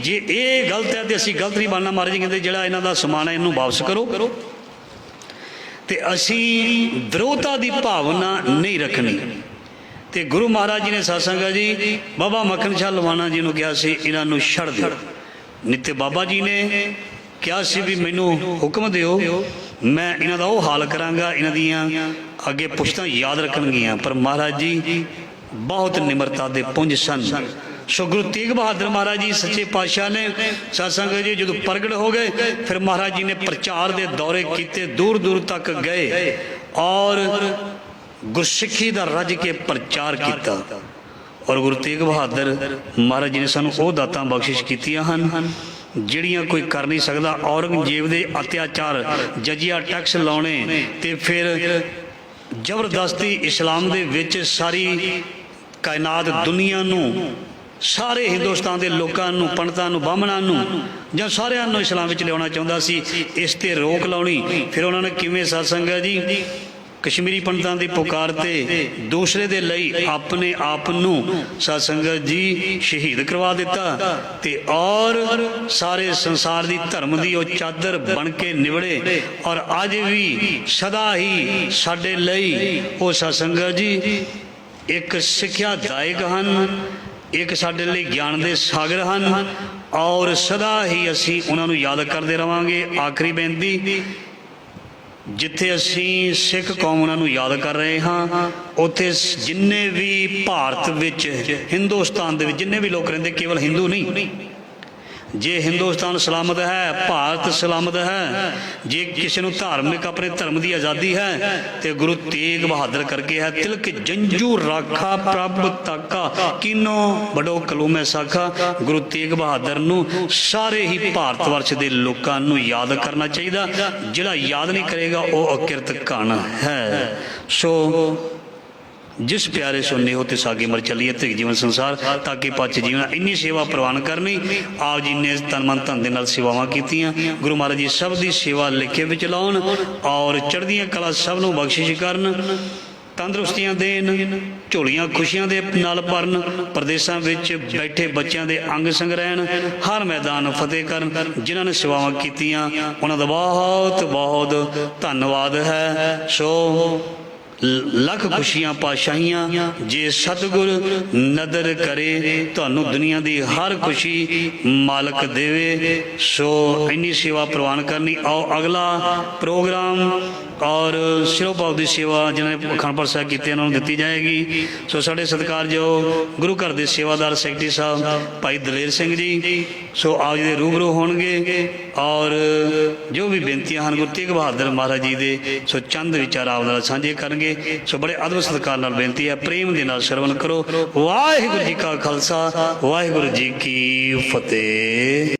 जे ये गलत है तो असी गलत नहीं बनना। महाराज जी कहते जिहड़ा इन्हां दा समान है इनू वापस करो ते असी विरोधता की भावना नहीं रखनी। तो गुरु महाराज जी ने साध संगत जी बाबा मक्खन शाह लवाणा जी ने कहा सी इन्हों छड़ दो। नहीं तो बाबा जी ने कहा सी भी मैनू हुक्म दिओ, मैं इन्हों का वो हाल करांगा, इन्हां दियां अगे पुश्तां याद रखणगियां। पर महाराज जी बहुत निमरता दे पुंज सन। सो गुरु तेग बहादुर महाराज जी सच्चे पातशाह ने साध संगत जी जो प्रगट हो गए फिर महाराज जी ने प्रचार के दौरे किए, दूर दूर तक गए और गुरसिੱਖੀ का रज के प्रचार किया। और गुरु तेग बहादुर महाराज जी ने सानू वो दातां बख्शिश कीतियां हन जिहड़ियां कोई कर नहीं सकता। औरंगजेब दे अत्याचार, जजिया टैक्स लाने ते फिर जबरदस्ती इस्लाम दे विच सारी कायनात दुनिया नूं सारे हिंदुस्तान के लोगों पंडितां बामणां जां सारिआं नूं इस्लाम विच लिआउणा चाहुंदा सी। इस ते रोक लाउणी। फिर उन्होंने किवें साध संगत जी कश्मीरी पंडितां की पुकार ते दूसरे दे लई अपने आप नूं साध संगत जी शहीद करवा दिता ते और सारे संसार की धर्म की वो चादर बन के निवड़े। और अज भी सदा ही साडे लई वो साध संगत जी एक सिक्ख्यादायक हन, एक साडे लई ज्ञान दे सागर हन और सदा ही असी उन्हां नूं याद करते रहांगे। आखिरी बेनती, जिथे असी सिख कौम उन्होंने याद कर रहे हाँ उत्थे जिन्ने भी भारत विच हिंदुस्तान दे जिन्ने भी लोग रहिंदे केवल हिंदू नहीं, जे हिंदुस्तान सलामत है, भारत सलामत है, जे किसी को धार्मिक अपने धर्म की आज़ादी है तो गुरु तेग बहादुर करके है। तिलक जंजू राखा प्रभ ताका किनो बड़ो कलूम साखा। गुरु तेग बहादुर नूं सारे ही भारत वर्ष के लोगों नूं याद करना चाहिए। जिहड़ा याद नहीं करेगा वो अकिरत घन है। सो जिस प्यारे सुनने हो ते सागे मर चलिए त्रिक जीवन संसार ताकि पच जीवन। इन्नी सेवा प्रवान करनी। आप जी ने तन मन धन दे नाल सेवावां कीतियां। गुरु महाराज जी सब दी सेवा लिखे विच लाउण और चढ़दियां कला सब नूं बख्शिश करन, तंदुरुस्तियां देन, झोलियां खुशियां दे नाल भरन, प्रदेशां विच बैठे बच्चों के अंग संग रहन, हर मैदान फतेह करन। जिन्हां ने सेवावां कीतियां उन्हां दा बहुत बहुत धन्नवाद है। सो लख खुशियां पातशाहियां जे सतगुर नदर करे तुहानू दुनिया की हर खुशी मालक देवे। सो इन्नी सेवा प्रवान करनी। आओ अगला प्रोग्राम और सिरोभाव की सेवा जिन्होंने अखंड पाठ साहिब कीते उन्होंने दिती जाएगी। सो साढ़े सत्कारयोग गुरु घर के सेवादार सैकटरी साहब भाई दलेर सिंह जी सो आप जी दे रूबरू होणगे और जो भी बेनतियां हैं गुरु तेग बहादुर महाराज जी दे सो चंद विचार आप नाल साझे करनगे। सो बड़े अदब सत्कार नाल बेनती है, प्रेम दे नाल श्रवण करो। वाहिगुरू जी का खालसा वाहिगुरू जी की फतेह।